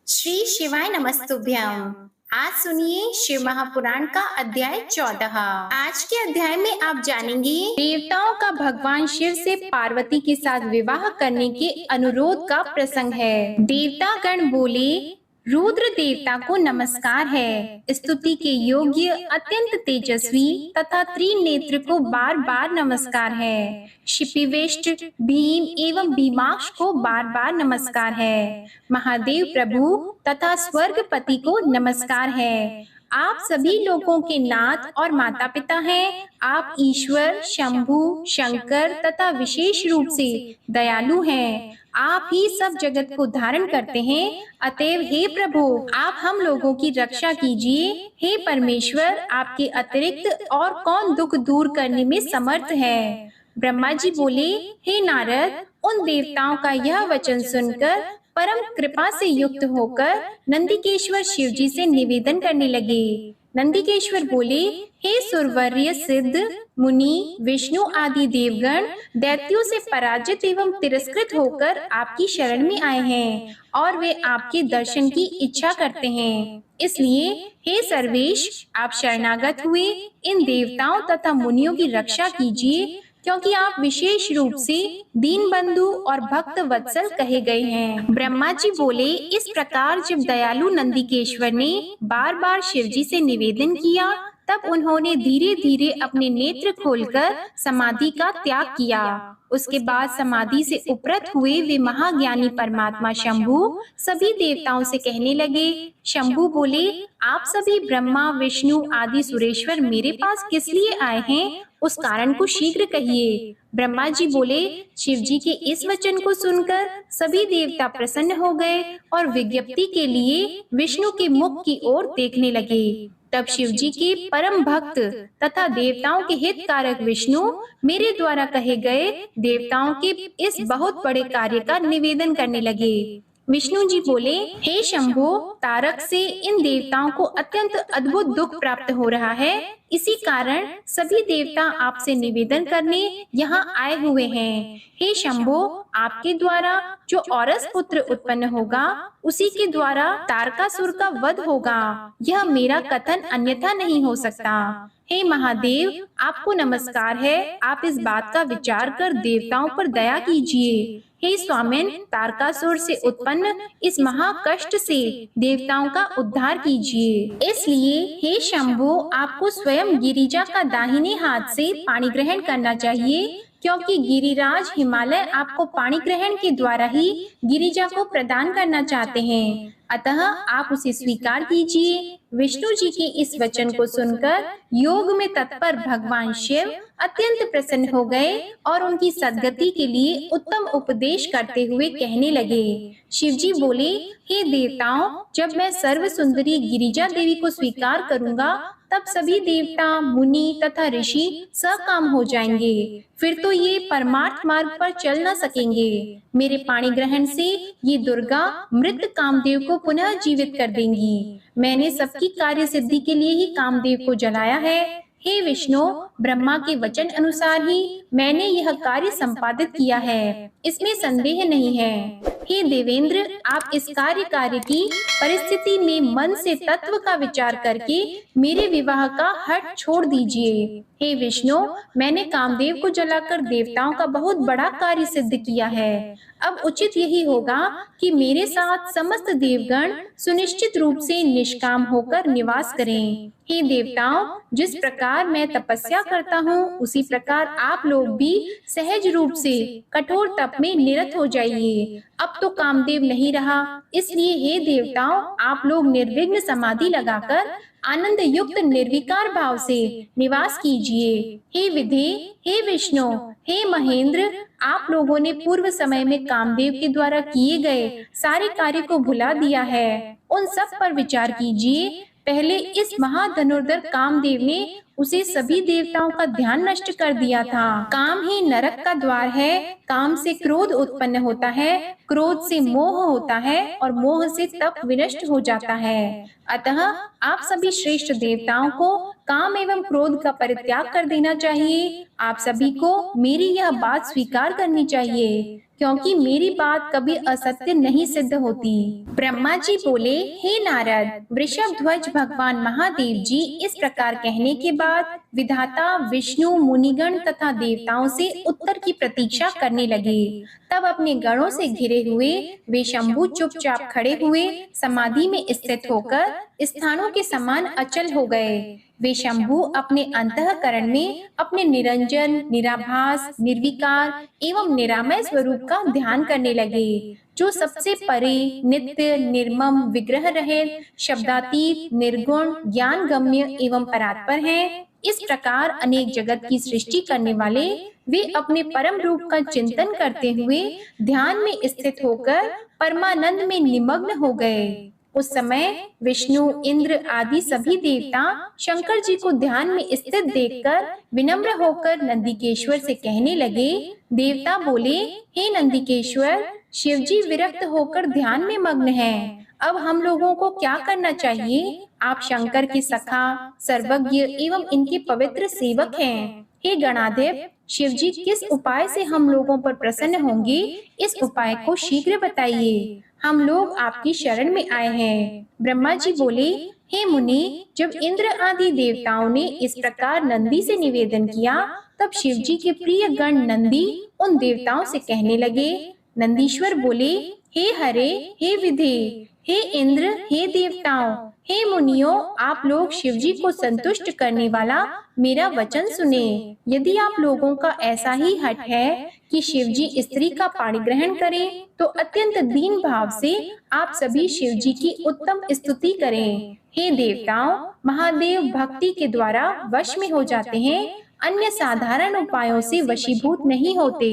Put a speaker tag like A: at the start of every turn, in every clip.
A: श्री शिवाय नमस्तुभ्यम। आज सुनिए शिव महापुराण का अध्याय 14। आज के अध्याय में आप जानेंगे देवताओं का भगवान शिव से पार्वती के साथ विवाह करने के अनुरोध का प्रसंग है। देवता गण बोले, रुद्र देवता को नमस्कार है। स्तुति के योग्य अत्यंत तेजस्वी तथा त्रिनेत्र को बार बार नमस्कार है। शिपिवेष्ट भीम एवं भीमाक्ष को बार बार नमस्कार है। महादेव प्रभु तथा स्वर्गपति को नमस्कार है। आप सभी लोगों के नाथ और माता पिता हैं। आप ईश्वर, शंभु, शंकर तथा विशेष रूप से दयालु हैं। आप ही सब जगत को धारण करते हैं। अतएव हे प्रभु, आप हम लोगों की रक्षा कीजिए। हे परमेश्वर, आपके अतिरिक्त और कौन दुख दूर करने में समर्थ है। ब्रह्मा जी बोले, हे नारद, उन देवताओं का यह वचन सुनकर परम कृपा से युक्त होकर नंदिकेश्वर शिव जी से निवेदन करने लगे। नंदिकेश्वर बोले, हे सुरवर्य सिद्ध मुनि, विष्णु आदि देवगण दैत्यों से पराजित एवं तिरस्कृत होकर आपकी शरण में आए हैं और वे आपके दर्शन की इच्छा करते हैं। इसलिए हे सर्वेश, आप शरणागत हुए इन देवताओं तथा मुनियों की रक्षा कीजिए, क्योंकि आप विशेष रूप से दीन बंधु और भक्त वत्सल कहे गए हैं। ब्रह्मा जी बोले, इस प्रकार जब दयालु नंदिकेश्वर ने बार बार शिव जी से निवेदन किया, तब उन्होंने धीरे धीरे अपने नेत्र खोलकर समाधि का त्याग किया। उसके बाद समाधि से उपरत हुए वे महाज्ञानी परमात्मा शंभु सभी देवताओं से कहने लगे। शंभु बोले, आप सभी ब्रह्मा, विष्णु आदि सुरेश्वर मेरे पास किस लिए आए हैं? उस कारण को शीघ्र कहिए। ब्रह्मा जी बोले, शिव जी के इस वचन को सुनकर सभी देवता प्रसन्न हो गए और विज्ञप्ति के लिए विष्णु के मुख की ओर देखने लगे। तब शिव जी के परम भक्त तथा देवताओं के हित कारक विष्णु मेरे द्वारा कहे गए देवताओं के इस बहुत बड़े कार्य का निवेदन करने लगे। विष्णु जी बोले, हे शंभो, तारक से इन देवताओं को अत्यंत अद्भुत दुख प्राप्त हो रहा है। इसी कारण सभी देवता आपसे निवेदन करने यहाँ आए हुए हैं। हे शंभो, आपके द्वारा जो औरस पुत्र उत्पन्न होगा, उसी के द्वारा तारकासुर का वध होगा। यह मेरा कथन अन्यथा नहीं हो सकता। हे महादेव, आपको नमस्कार है। आप इस बात का विचार कर देवताओं पर दया कीजिए। हे स्वामिन, तारकासुर से उत्पन्न इस महाकष्ट से देवताओं का उद्धार कीजिए। इसलिए हे शंभो, आपको स्वयं गिरिजा का दाहिने हाथ से पाणी ग्रहण करना चाहिए, क्योंकि गिरिराज हिमालय आपको पाणी ग्रहण के द्वारा ही गिरिजा को प्रदान करना चाहते हैं। अतः आप उसे स्वीकार कीजिए। विष्णु जी के इस वचन को सुनकर योग में तत्पर भगवान शिव अत्यंत प्रसन्न हो गए और उनकी सद्गति के लिए उत्तम उपदेश करते हुए कहने लगे। शिव जी बोले, हे देवताओं, जब मैं सर्व सुंदरी गिरिजा देवी को स्वीकार करूंगा, तब सभी देवता, मुनि तथा ऋषि सकाम हो जाएंगे। फिर तो ये परमार्थ मार्ग पर चल न सकेंगे। मेरे पाणी ग्रहण से ये दुर्गा मृत कामदेव को पुनः जीवित कर देंगी। मैंने सबकी कार्य सिद्धि के लिए ही कामदेव को जलाया है। हे विष्णु, ब्रह्मा के वचन अनुसार ही मैंने यह कार्य संपादित किया है, इसमें संदेह नहीं है। हे देवेंद्र, आप इस कार्य की परिस्थिति में मन से तत्व का विचार करके मेरे विवाह का हठ छोड़ दीजिए। हे विष्णु, मैंने कामदेव को जलाकर देवताओं का बहुत बड़ा कार्य सिद्ध किया है। अब उचित यही होगा कि मेरे साथ समस्त देवगण सुनिश्चित रूप से निष्काम होकर निवास करें। हे देवताओं, जिस प्रकार मैं तपस्या करता हूँ, उसी प्रकार आप लोग भी सहज रूप से कठोर तप में निरत हो जाइए। अब तो कामदेव नहीं रहा, इसलिए हे देवताओं, आप लोग निर्विघ्न समाधि लगाकर आनंद युक्त निर्विकार भाव से निवास कीजिए। हे विधे, हे विष्णु, हे महेंद्र, आप लोगों ने पूर्व समय में कामदेव के द्वारा किए गए सारे कार्य को भुला दिया है। उन सब पर विचार कीजिए। पहले इस महाधनुर्धर कामदेव ने उसे सभी देवताओं का ध्यान नष्ट कर दिया था। काम ही नरक का द्वार है। काम से क्रोध उत्पन्न होता है, क्रोध से मोह होता है और मोह से तप विनष्ट हो जाता है। अतः आप सभी श्रेष्ठ देवताओं को काम एवं क्रोध का परित्याग कर देना चाहिए। आप सभी को मेरी यह बात स्वीकार करनी चाहिए, क्योंकि मेरी बात कभी असत्य नहीं सिद्ध होती। ब्रह्मा जी बोले, हे नारद, वृषभ ध्वज भगवान महादेव जी इस प्रकार कहने के बाद विधाता विष्णु मुनिगण तथा देवताओं से उत्तर की प्रतीक्षा करने लगे। तब अपने गणों से घिरे हुए वे शंभु चुपचाप खड़े हुए समाधि में स्थित होकर स्थानों के समान अचल हो गए। वे शंभु अपने अंतःकरण में अपने निरंजन, निराभास, निर्विकार एवं निरामय स्वरूप का ध्यान करने लगे, जो सबसे परे, नित्य, निर्मम, विग्रह रहित, शब्दातीत, निर्गुण, ज्ञान गम्य एवं परात्पर हैं। इस प्रकार अनेक जगत की सृष्टि करने वाले वे अपने परम रूप का चिंतन करते हुए ध्यान में स्थित होकर परमानंद में निमग्न हो गए। उस समय विष्णु, इंद्र आदि सभी देवता शंकर जी को ध्यान में स्थित देखकर विनम्र होकर नंदिकेश्वर से कहने लगे। देवता बोले, हे नंदिकेश्वर, शिव जी विरक्त होकर ध्यान में मग्न हैं। अब हम लोगों को क्या करना चाहिए? आप शंकर के सखा, सर्वज्ञ एवं इनके पवित्र सेवक हैं। हे गणाधिप, शिव जी किस उपाय से हम लोगों पर प्रसन्न होंगे? इस उपाय को शीघ्र बताइए। हम लोग आपकी शरण में आए हैं। ब्रह्मा जी बोले, हे मुनि, जब इंद्र आदि देवताओं ने इस प्रकार नंदी से निवेदन किया, तब शिव जी के प्रिय गण नंदी उन देवताओं से कहने लगे। नंदीश्वर बोले, हे हरे, हे विधे, हे इंद्र, हे देवताओं, हे मुनियों, आप लोग शिव जी को संतुष्ट करने वाला मेरा वचन सुने। यदि आप लोगों का ऐसा ही हठ है कि शिव जी स्त्री का पाणी ग्रहण करें, तो अत्यंत दीन भाव से आप सभी शिव जी की उत्तम स्तुति करें। हे देवताओं, महादेव भक्ति के द्वारा वश में हो जाते हैं, अन्य साधारण उपायों से वशीभूत नहीं होते।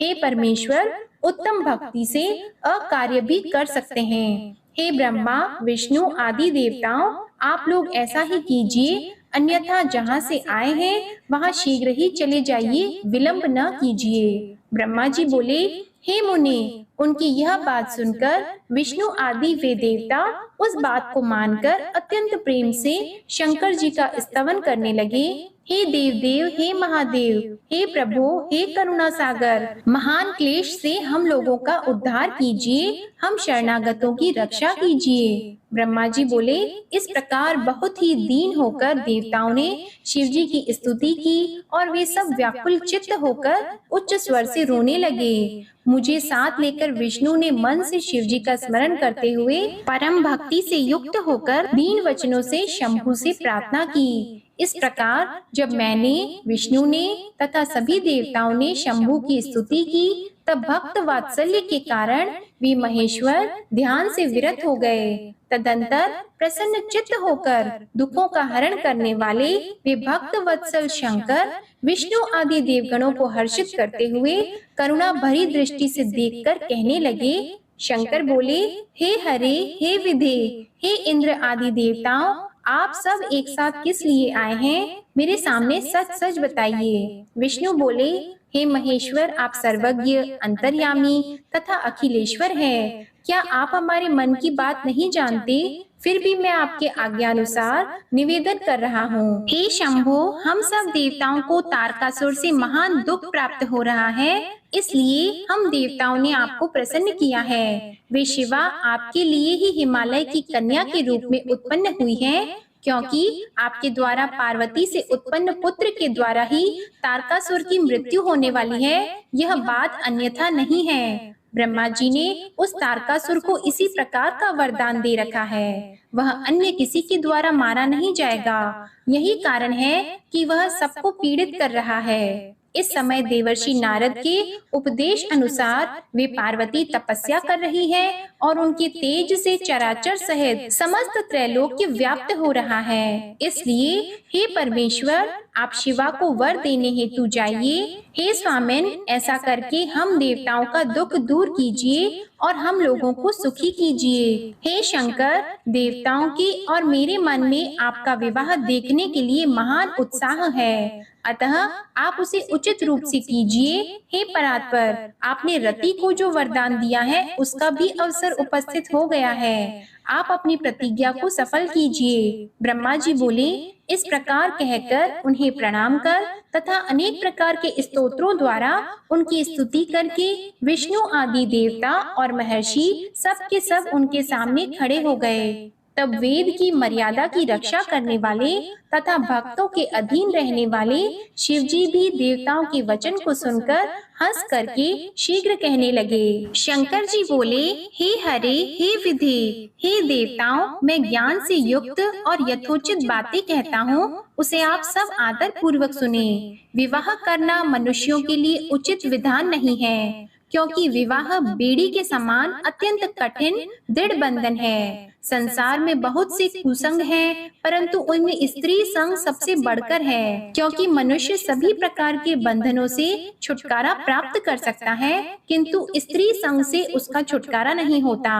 A: हे परमेश्वर, उत्तम भक्ति से अकार्य भी कर सकते हैं। हे ब्रह्मा, विष्णु आदि देवताओं, आप लोग ऐसा ही कीजिए, अन्यथा जहाँ से आए हैं वहाँ शीघ्र ही चले जाइए, विलंब न कीजिए। ब्रह्मा जी बोले, हे मुनि, उनकी यह बात सुनकर विष्णु आदि वे देवता उस बात को मानकर अत्यंत प्रेम से शंकर जी का स्तवन करने लगे। हे देव, हे महादेव, हे प्रभु, हे करुणा सागर, महान क्लेश से हम लोगों का उद्धार कीजिए, हम शरणागतों की रक्षा कीजिए। ब्रह्मा जी बोले, इस प्रकार बहुत ही दीन होकर देवताओं ने शिव जी की स्तुति की और वे सब व्याकुल चित्त होकर उच्च स्वर से रोने लगे। मुझे साथ लेकर विष्णु ने मन से शिव जी का स्मरण करते हुए परम भक्ति से युक्त होकर दीन वचनों से शंभु से प्रार्थना की। इस प्रकार जब मैंने, विष्णु ने तथा सभी देवताओं ने शंभु की स्तुति की, तब भक्त वात्सल्य के कारण वे महेश्वर ध्यान से विरत हो गए। तदंतर प्रसन्न चित्त होकर दुखों का हरण करने वाले वे भक्त वत्सल शंकर विष्णु आदि देवगणों को हर्षित करते हुए करुणा भरी दृष्टि से देखकर कहने लगे। शंकर बोले, हे हरे, हे विधे, हे इंद्र आदि देवताओं, आप सब एक साथ किस लिए आए हैं? मेरे सामने सच सच बताइए। विष्णु बोले, हे महेश्वर, आप सर्वज्ञ, अंतर्यामी तथा अखिलेश्वर हैं। क्या आप हमारे मन की बात नहीं जानते? फिर भी मैं आपके आज्ञानुसार निवेदन कर रहा हूँ। हे शंभो, हम सब देवताओं को तारकासुर से महान दुख प्राप्त हो रहा है, इसलिए हम देवताओं ने आपको प्रसन्न किया है। वे शिवा आपके लिए ही हिमालय की कन्या के रूप में उत्पन्न हुई हैं, क्योंकि आपके द्वारा पार्वती से उत्पन्न पुत्र के द्वारा ही तारकासुर की मृत्यु होने वाली है। यह बात अन्यथा नहीं है। ब्रह्मा जी ने उस तारकासुर को इसी प्रकार का वरदान दे रखा है, वह अन्य किसी के द्वारा मारा नहीं जाएगा। यही कारण है कि वह सबको पीड़ित कर रहा है। इस समय देवर्षि नारद के उपदेश अनुसार वे पार्वती तपस्या कर रही है और उनके तेज से चराचर सहित समस्त त्रैलोक्य व्याप्त हो रहा है। इसलिए हे परमेश्वर, आप शिवा को वर देने हेतु जाइए। हे स्वामिन, ऐसा करके हम देवताओं का दुख दूर कीजिए और हम लोगों को सुखी कीजिए। हे शंकर, देवताओं के और मेरे मन में आपका विवाह देखने के लिए महान उत्साह है, अतः आप उसे उचित रूप से कीजिए। हे परात्पर, आपने रति को जो वरदान दिया है उसका भी अवसर उपस्थित हो गया है, आप अपनी प्रतिज्ञा को सफल कीजिए। ब्रह्मा जी बोले, इस प्रकार कहकर उन्हें प्रणाम कर तथा अनेक प्रकार के स्तोत्रों द्वारा उनकी स्तुति करके विष्णु आदि देवता और महर्षि सब के सब उनके सामने खड़े हो गए। तब वेद की मर्यादा की रक्षा करने वाले तथा भक्तों के अधीन रहने वाले शिवजी भी देवताओं के वचन को सुनकर हंस करके शीघ्र कहने लगे। शंकर जी बोले, हे हरे, हे विधि, हे देवताओं, मैं ज्ञान से युक्त और यथोचित बातें कहता हूँ, उसे आप सब आदर पूर्वक सुने। विवाह करना मनुष्यों के लिए उचित विधान नहीं है, क्योंकि विवाह बेड़ी के समान अत्यंत कठिन दृढ़ बंधन है। संसार में बहुत से कुसंग हैं, परंतु उनमें स्त्री संग सबसे बढ़कर है, क्योंकि मनुष्य सभी प्रकार के बंधनों से छुटकारा प्राप्त कर सकता है, किंतु स्त्री संग से उसका छुटकारा नहीं होता।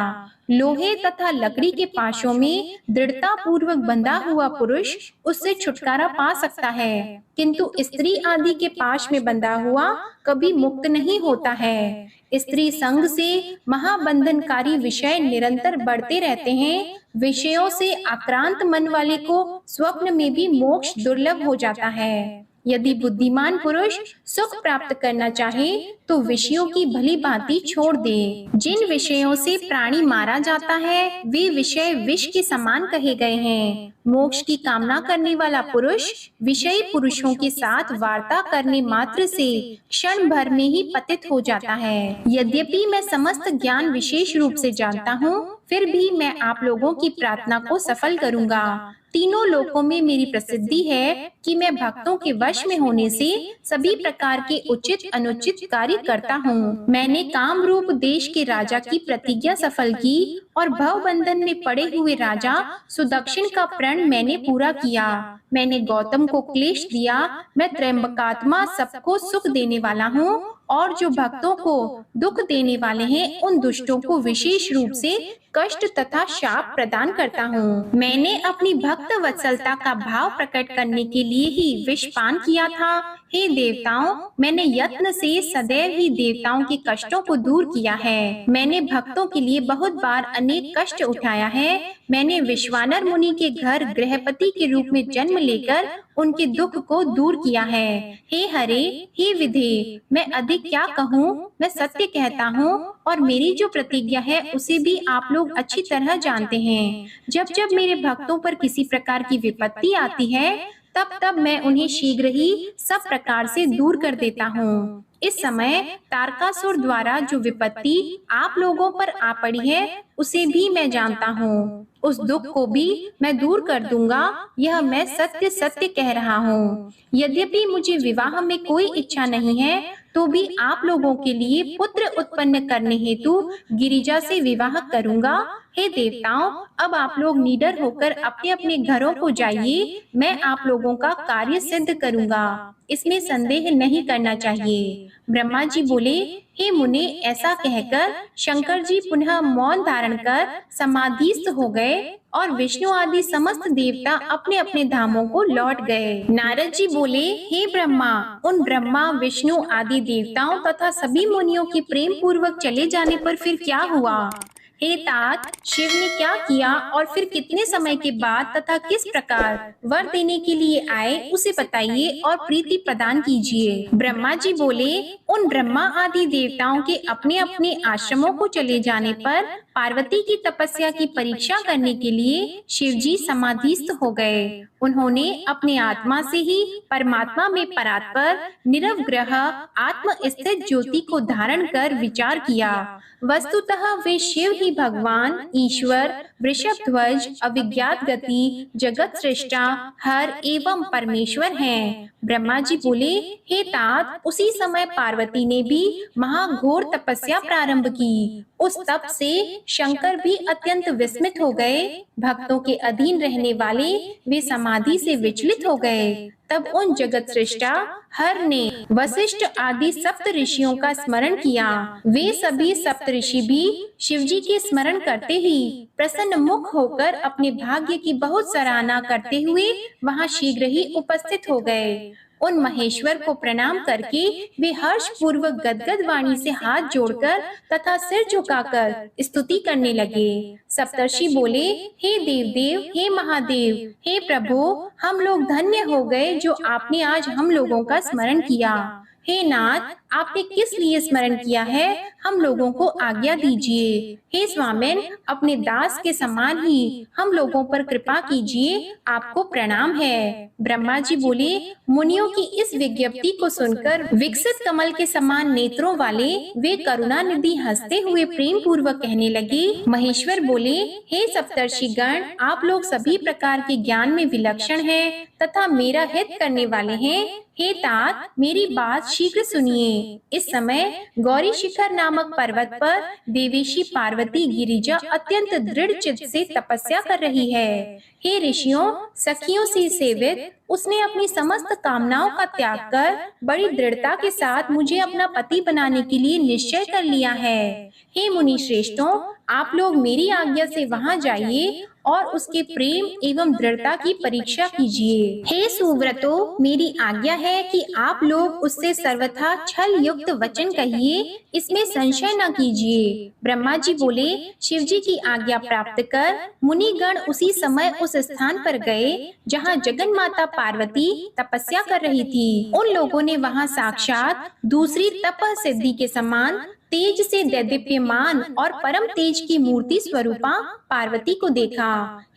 A: लोहे तथा लकड़ी के पाशों में दृढ़ता पूर्वक बंधा हुआ पुरुष उससे छुटकारा पा सकता है, किंतु स्त्री आदि के पाश में बंधा हुआ कभी मुक्त नहीं होता है। स्त्री संग से महाबंधनकारी विषय निरंतर बढ़ते रहते हैं। विषयों से आक्रांत मन वाले को स्वप्न में भी मोक्ष दुर्लभ हो जाता है। यदि बुद्धिमान पुरुष सुख प्राप्त करना चाहे तो विषयों की भली भांति छोड़ दे। जिन विषयों से प्राणी मारा जाता है वे विषय विष के समान कहे गए हैं। मोक्ष की कामना करने वाला पुरुष विषयी पुरुषों के साथ वार्ता करने मात्र से क्षण भर में ही पतित हो जाता है। यद्यपि मैं समस्त ज्ञान विशेष रूप से जानता हूँ, फिर भी मैं आप लोगों की प्रार्थना को सफल करूँगा। तीनों लोकों में मेरी प्रसिद्धि है कि मैं भक्तों के वश में होने से सभी प्रकार के उचित अनुचित कार्य करता हूँ। मैंने काम रूप देश के राजा की प्रतिज्ञा सफल की और भव बंधन में पड़े हुए राजा सुदक्षिण का प्रण मैंने पूरा किया। मैंने गौतम को क्लेश दिया। मैं त्रयंबकात्मा, सबको सुख देने वाला हूँ और जो भक्तों को दुख देने वाले हैं उन दुष्टों को विशेष रूप से कष्ट तथा शाप प्रदान करता हूँ। मैंने अपनी भक्त वत्सलता का भाव प्रकट करने के लिए ही विष पान किया था। हे देवताओं, मैंने यत्न से सदैव ही देवताओं के कष्टों को दूर किया है। मैंने भक्तों के लिए बहुत बार अनेक कष्ट उठाया है। मैंने विश्वानर मुनि के घर गृहपति के रूप में जन्म लेकर उनके दुख को दूर किया है। हे हरे, हे विधे, मैं अधिक क्या कहूँ, मैं सत्य कहता हूँ और मेरी जो प्रतिज्ञा है उसे भी आप लोग अच्छी तरह जानते हैं। जब जब मेरे भक्तों पर किसी प्रकार की विपत्ति आती है तब तब मैं उन्हें शीघ्र ही सब प्रकार से दूर कर देता हूँ। इस समय तारकासुर द्वारा जो विपत्ति आप लोगों पर आ पड़ी है उसे भी मैं जानता हूँ। उस दुख को भी मैं दूर कर दूंगा, यह मैं सत्य सत्य कह रहा हूँ। यद्यपि मुझे विवाह में कोई इच्छा नहीं है तो भी आप लोगों के लिए पुत्र उत्पन्न करने हेतु गिरिजा से विवाह करूंगा। हे देवताओं, अब आप लोग निडर होकर अपने अपने घरों को जाइए। मैं आप लोगों का कार्य सिद्ध करूंगा, इसमें संदेह नहीं करना चाहिए। ब्रह्मा जी बोले, हे मुने, ऐसा कहकर शंकर जी पुनः मौन धारण कर समाधिस्थ हो गए और विष्णु आदि समस्त देवता अपने अपने धामों को लौट गए। नारद जी बोले, हे ब्रह्मा, उन ब्रह्मा विष्णु आदि देवताओं तथा सभी मुनियों के प्रेम पूर्वक चले जाने पर फिर क्या हुआ? हे तात, शिव ने क्या किया और फिर कितने समय के बाद तथा किस प्रकार वर देने के लिए आए उसे बताइए और प्रीति प्रदान कीजिए। ब्रह्मा जी बोले, उन ब्रह्मा आदि देवताओं के अपने अपने आश्रमों को चले जाने पर पार्वती की तपस्या की परीक्षा करने के लिए शिवजी समाधिस्थ हो गए। उन्होंने अपने आत्मा से ही परमात्मा में परात्पर निरवग्रह आत्म स्थित ज्योति को धारण कर विचार किया। वस्तुतः वे शिव ही भगवान, ईश्वर, वृषभध्वज, अविज्ञात गति, जगत सृष्टा, हर एवं परमेश्वर हैं। ब्रह्मा जी बोले, हे तात, उसी समय पार्वती ने भी महाघोर तपस्या प्रारंभ की। उस तप से शंकर भी अत्यंत विस्मित हो गए। भक्तों के अधीन रहने वाले वे समाधि से विचलित हो गए। तब उन जगत सृष्टा हर ने वशिष्ठ आदि सप्त ऋषियों का स्मरण किया। वे सभी सप्त ऋषि भी शिवजी के स्मरण करते ही प्रसन्न मुख होकर अपने भाग्य की बहुत सराहना करते हुए वहां शीघ्र ही उपस्थित हो गए। उन महेश्वर को प्रणाम करके वे हर्ष पूर्वक गदगद वाणी से हाथ जोड़कर तथा सिर झुकाकर स्तुति करने लगे। सप्तर्षि बोले, हे देवदेव, हे महादेव, हे प्रभु, हम लोग धन्य हो गए जो आपने आज हम लोगों का स्मरण किया। हे नाथ, आपने किस लिए स्मरण किया है, हम लोगों को आज्ञा दीजिए। हे स्वामिन, अपने दास के समान ही हम लोगों पर कृपा कीजिए, आपको प्रणाम है। ब्रह्मा जी बोले, मुनियों की इस विज्ञप्ति को सुनकर विकसित कमल के समान नेत्रों वाले वे करुणा निधि हंसते हुए प्रेम पूर्वक कहने लगे। महेश्वर बोले, हे सप्तर्षि गण, आप लोग सभी प्रकार के ज्ञान में विलक्षण हैं तथा मेरा हित करने वाले हैं। हे तात, मेरी बात शीघ्र सुनिए। इस समय गौरी शिखर नामक पर्वत पर देवेशी पार्वती गिरिजा अत्यंत दृढ़ चित्त से तपस्या कर रही है। हे ऋषियों, सखियों से सेवित उसने अपनी समस्त कामनाओं का त्याग कर बड़ी दृढ़ता के साथ मुझे अपना पति बनाने के लिए निश्चय कर लिया है। हे मुनि श्रेष्ठों, आप लोग मेरी आज्ञा से वहां जाइए और उसके प्रेम एवं दृढ़ता की परीक्षा कीजिए। हे सुव्रतो, मेरी आज्ञा है कि आप लोग उससे सर्वथा छल युक्त वचन कहिए, इसमें संशय न कीजिए। ब्रह्मा जी बोले, शिव जी की आज्ञा प्राप्त कर मुनिगण उसी समय उस स्थान पर गए जहाँ जगन माता पार्वती तपस्या कर रही थी। उन लोगों ने वहाँ साक्षात दूसरी तप सिद्धि के समान तेज से दैदीप्यमान और परम तेज की मूर्ति स्वरूपा पार्वती को देखा।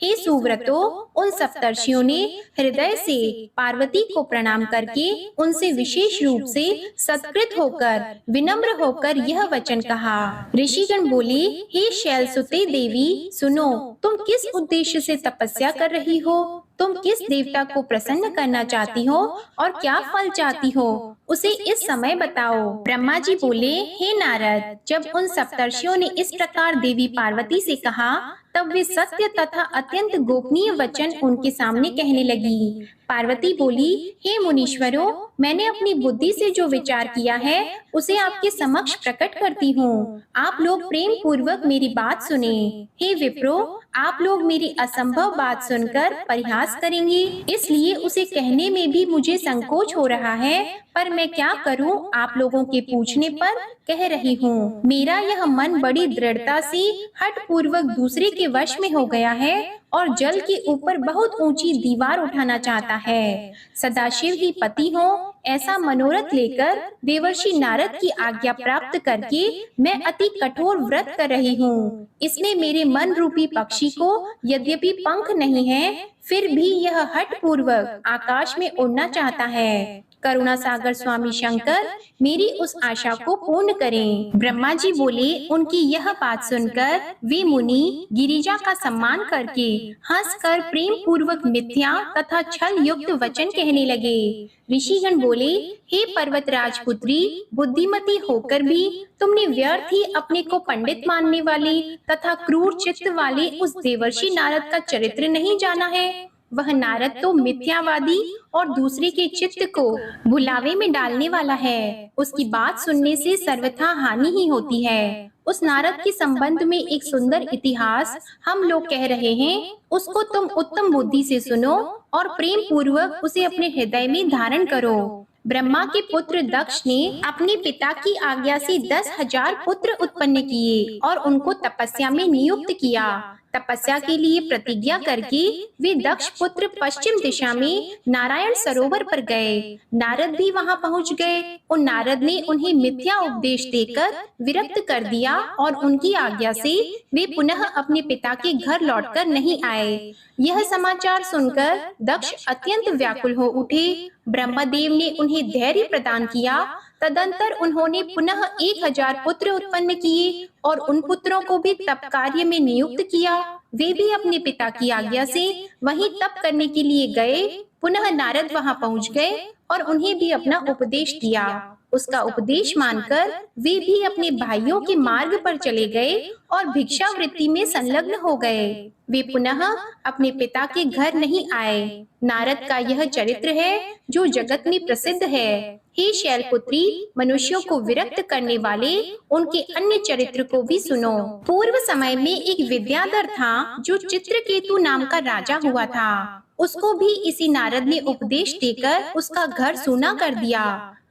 A: हे सुव्रतो, उन सप्तर्षियों ने हृदय से पार्वती को प्रणाम करके उनसे विशेष रूप से सत्कृत होकर विनम्र होकर यह वचन कहा। ऋषिगण बोले, हे शैलसुते देवी, सुनो, तुम किस उद्देश्य से तपस्या कर रही हो? तुम किस देवता को प्रसन्न करना चाहती हो और क्या फल चाहती हो, उसे इस समय बताओ। ब्रह्मा जी बोले, हे नारद, जब उन सप्तर्षियों ने इस प्रकार देवी पार्वती से कहा, तब वे सत्य तथा अत्यंत गोपनीय वचन उनके सामने कहने लगी। पार्वती बोली, हे मुनीश्वरों, मैंने अपनी बुद्धि से जो विचार किया है उसे आपके समक्ष प्रकट करती हूँ। आप लोग प्रेम पूर्वक मेरी बात सुने। हे विप्रो, आप लोग मेरी असंभव बात सुनकर परिहास करेंगे, इसलिए उसे कहने में भी मुझे संकोच हो रहा है, पर मैं क्या करूं, आप लोगों के पूछने पर कह रही हूँ। मेरा यह मन बड़ी दृढ़ता से हठ पूर्वक दूसरे के वश में हो गया है और जल के ऊपर बहुत ऊंची दीवार उठाना चाहता है। सदाशिव ही पति हो, ऐसा मनोरथ लेकर देवर्षि नारद की आज्ञा प्राप्त करके मैं अति कठोर व्रत कर रही हूँ। इसमें मेरे मन रूपी पक्षी को यद्यपि पंख नहीं है, फिर भी यह हठ पूर्वक आकाश में उड़ना चाहता है। करुणा सागर स्वामी शंकर मेरी उस आशा को पूर्ण करें। ब्रह्मा जी बोले, उनकी यह बात सुनकर वे मुनि गिरिजा का सम्मान करके हंसकर प्रेम पूर्वक मिथ्या तथा छल युक्त वचन कहने लगे। ऋषिगण बोले, हे पर्वत राजपुत्री, बुद्धिमती होकर भी तुमने व्यर्थ ही अपने को पंडित मानने वाले तथा क्रूर चित्त वाले उस देवर्षि नारद का चरित्र नहीं जाना है। वह नारद तो मिथ्यावादी और दूसरे के चित्त को भुलावे में डालने वाला है। उसकी बात सुनने से सर्वथा हानि ही होती है। उस नारद के संबंध में एक सुंदर इतिहास हम लोग कह रहे हैं, उसको तुम उत्तम बुद्धि से सुनो और प्रेम पूर्वक उसे अपने हृदय में धारण करो। ब्रह्मा के पुत्र दक्ष ने अपने पिता की आज्ञा से 10,000 पुत्र उत्पन्न किए और उनको तपस्या में नियुक्त किया। तपस्या के लिए प्रतिज्ञा करके वे दक्ष पुत्र पश्चिम दिशा में नारायण सरोवर पर गए। नारद भी वहां पहुंच गए। उन नारद ने उन्हें मिथ्या उपदेश देकर विरक्त कर दिया और उनकी आज्ञा से वे पुनः अपने पिता के घर लौटकर नहीं आए। यह समाचार सुनकर दक्ष अत्यंत व्याकुल हो उठे। ब्रह्मदेव ने उन्हें धैर्य प्रदान किया। तदंतर उन्होंने पुनः 1,000 पुत्र उत्पन्न किए और उन पुत्रों को भी तप कार्य में नियुक्त किया। वे भी अपने पिता की आज्ञा से वहीं तप करने के लिए गए। पुनः नारद वहां पहुंच गए और उन्हें भी अपना उपदेश दिया। उसका उपदेश मानकर वे भी अपने भाइयों के मार्ग पर चले गए और भिक्षावृत्ति में संलग्न हो गए। वे पुनः अपने पिता के घर नहीं आए। नारद का यह चरित्र है जो जगत में प्रसिद्ध है। हे शैलपुत्री, मनुष्यों को विरक्त करने वाले उनके अन्य चरित्र को भी सुनो। पूर्व समय में एक विद्याधर था जो चित्रकेतु नाम का राजा हुआ था। उसको भी इसी नारद ने उपदेश देकर उसका घर सूना कर दिया।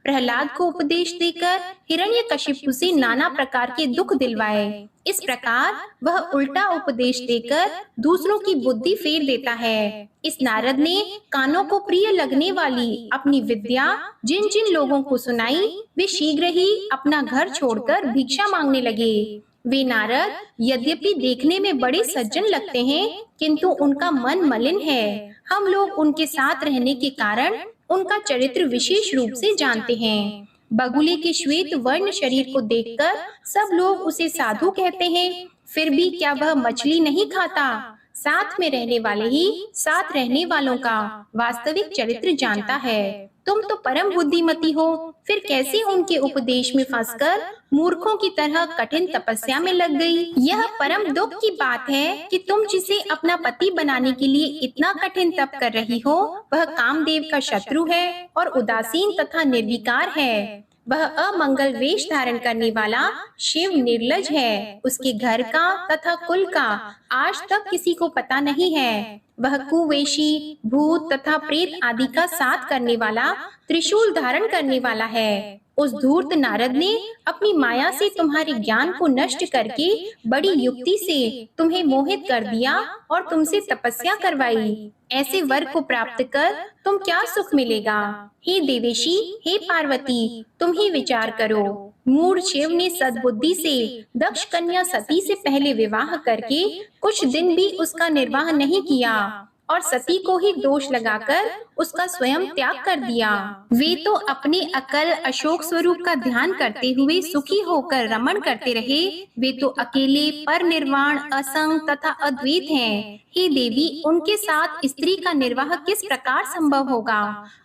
A: प्रहलाद को उपदेश देकर हिरण्यकशिपु से नाना प्रकार के दुख दिलवाए। इस प्रकार वह उल्टा उपदेश देकर दूसरों की बुद्धि फेर देता है। इस नारद ने कानों को प्रिय लगने वाली अपनी विद्या जिन जिन लोगों को सुनाई, वे शीघ्र ही अपना घर छोड़कर भिक्षा मांगने लगे। वे नारद यद्यपि देखने में बड़े सज्जन लगते हैं, किंतु उनका मन मलिन है। हम लोग उनके साथ रहने के कारण उनका चरित्र विशेष रूप से जानते हैं। बगुले के श्वेत वर्ण शरीर को देखकर सब लोग उसे साधु कहते हैं, फिर भी क्या वह मछली नहीं खाता? साथ में रहने वाले ही साथ रहने वालों का वास्तविक चरित्र जानता है। तुम तो परम बुद्धिमती हो, फिर कैसे उनके उपदेश में फंसकर मूर्खों की तरह कठिन तपस्या में लग गई? यह परम दुख की बात है कि तुम जिसे अपना पति बनाने के लिए इतना कठिन तप कर रही हो, वह कामदेव का शत्रु है और उदासीन तथा निर्विकार है। वह अमंगल वेश धारण करने वाला शिव निर्लज है। उसके घर का तथा कुल का आज तक किसी को पता नहीं है। वह कुवेशी, भूत तथा प्रेत आदि का साथ करने वाला, त्रिशूल धारण करने वाला है। उस धूर्त नारद ने अपनी माया से तुम्हारे ज्ञान को नष्ट करके बड़ी युक्ति से तुम्हें मोहित कर दिया और तुमसे तपस्या करवाई। ऐसे वर को प्राप्त कर तुम क्या सुख मिलेगा? हे देवेशी, हे पार्वती, तुम ही विचार करो। मूढ़ शिव ने सद्बुद्धि से दक्ष कन्या सती से पहले विवाह करके कुछ दिन भी उसका निर्वाह नहीं किया और सती को ही दोष लगाकर उसका स्वयं त्याग कर दिया। वे तो अपने अकल अशोक स्वरूप का ध्यान करते हुए सुखी होकर रमण करते रहे। वे तो अकेले पर निर्वाण, असंग तथा अद्वैत हैं। हे देवी, उनके साथ स्त्री का निर्वाह किस प्रकार संभव होगा?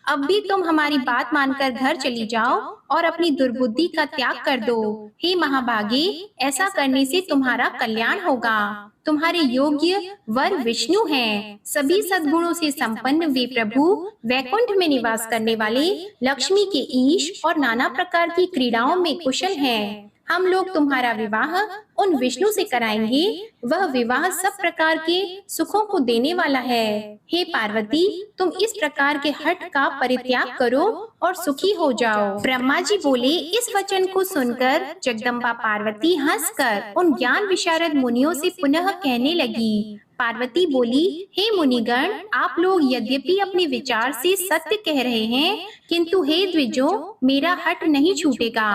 A: अब भी तुम हमारी बात मानकर घर चली जाओ और अपनी दुर्बुद्धि का त्याग कर दो। हे महाभागे, ऐसा करने से तुम्हारा कल्याण होगा। तुम्हारे योग्य वर विष्णु हैं। सभी सद्गुणों से संपन्न वे प्रभु वैकुंठ में निवास करने वाले लक्ष्मी के ईश और नाना प्रकार की क्रीड़ाओं में कुशल हैं। हम लोग तुम्हारा विवाह उन विष्णु से कराएंगे। वह विवाह सब प्रकार के सुखों को देने वाला है। हे पार्वती, तुम इस प्रकार के हठ का परित्याग करो और सुखी हो जाओ। ब्रह्मा जी बोले। इस वचन को सुनकर जगदम्बा पार्वती हंसकर उन ज्ञान विशारद मुनियों से पुनः कहने लगी। पार्वती बोली, हे मुनिगण, आप लोग यद्यपि अपने विचार से सत्य कह रहे हैं, किंतु हे द्विजों, मेरा हठ नहीं छूटेगा।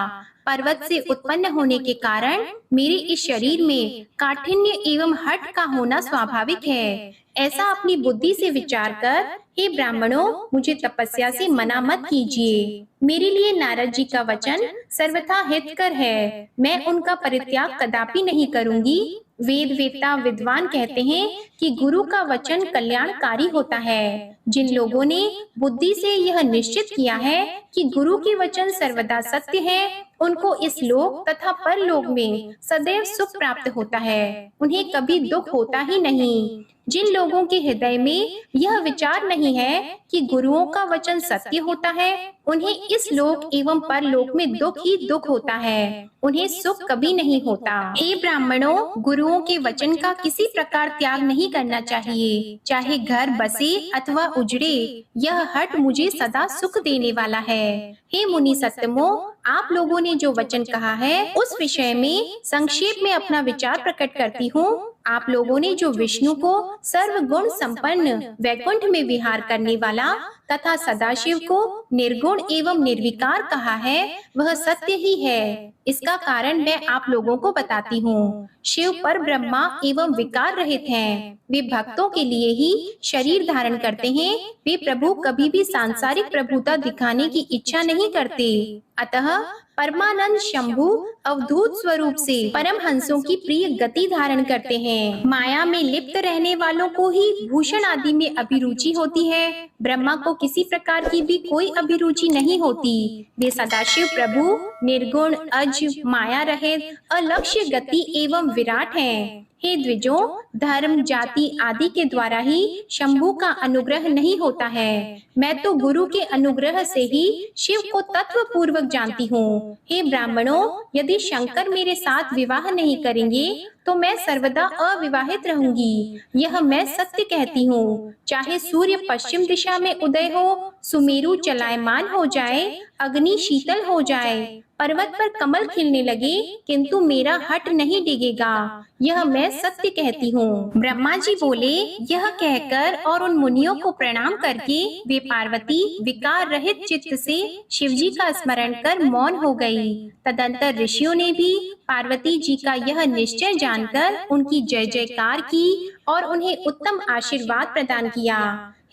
A: पर्वत से उत्पन्न होने के कारण मेरे इस शरीर में काठिन्य एवं हठ का होना स्वाभाविक है। ऐसा अपनी बुद्धि से विचार कर हे ब्राह्मणों, मुझे तपस्या से मना मत कीजिए। मेरे लिए नारद जी का वचन सर्वथा हितकर है। मैं उनका परित्याग कदापि नहीं करूंगी। वेद वेत्ता विद्वान कहते हैं कि गुरु का वचन कल्याणकारी होता है। जिन लोगों ने बुद्धि से यह निश्चित किया है कि गुरु के वचन सर्वदा सत्य है, उनको इस लोक तथा परलोक में सदैव सुख प्राप्त होता है। उन्हें कभी दुख होता ही नहीं। जिन लोगों के हृदय में यह विचार नहीं है कि गुरुओं का वचन सत्य होता है, उन्हें इस लोक एवं परलोक में दुख ही दुख होता है। उन्हें सुख कभी नहीं होता। हे ब्राह्मणों, गुरुओं के वचन का किसी प्रकार त्याग नहीं करना चाहिए। चाहे घर बसे अथवा उजड़े, यह हठ मुझे सदा सुख देने वाला है। हे मुनि सत्तमो, आप लोगों ने जो वचन कहा है उस विषय में संक्षेप में अपना विचार प्रकट करती हूँ। आप लोगों ने जो विष्णु को सर्वगुण संपन्न वैकुंठ में विहार करने वाला तथा सदाशिव को निर्गुण एवं निर्विकार कहा है, वह सत्य ही है। इसका कारण मैं आप लोगों को बताती हूँ। शिव पर ब्रह्मा एवं विकार रहित हैं। वे भक्तों के लिए ही शरीर धारण करते हैं। वे प्रभु कभी भी सांसारिक प्रभुता दिखाने की इच्छा नहीं करते। अतः परमानंद शंभु अवधूत स्वरूप से परमहंसों की प्रिय गति धारण करते हैं। माया में लिप्त रहने वालों को ही भूषण आदि में अभिरुचि होती है। ब्रह्मा को किसी प्रकार की भी कोई अभिरुचि नहीं होती। वे सदाशिव प्रभु निर्गुण, अज, माया रहित, अलक्ष्य गति एवं विराट हैं। हे द्विजों, धर्म, जाति आदि के द्वारा ही शंभु का अनुग्रह नहीं होता है। मैं तो गुरु के अनुग्रह से ही शिव को तत्व पूर्वक जानती हूँ। हे ब्राह्मणों, यदि शंकर मेरे साथ विवाह नहीं करेंगे तो मैं सर्वदा अविवाहित रहूंगी। यह मैं सत्य कहती हूँ। चाहे सूर्य पश्चिम दिशा में उदय हो, सुमेरु चलायमान हो जाए, अग्नि शीतल हो जाए, पर्वत पर कमल खिलने लगे, किंतु मेरा हट नहीं डिगेगा। यह मैं सत्य कहती हूँ। ब्रह्मा जी बोले। यह कहकर और उन मुनियों को प्रणाम करके वे पार्वती विकार रहित चित्त से शिवजी का स्मरण कर मौन हो गई। तदंतर ऋषियों ने भी पार्वती जी का यह निश्चय जानकर उनकी जय जयकार की और उन्हें उत्तम आशीर्वाद प्रदान किया।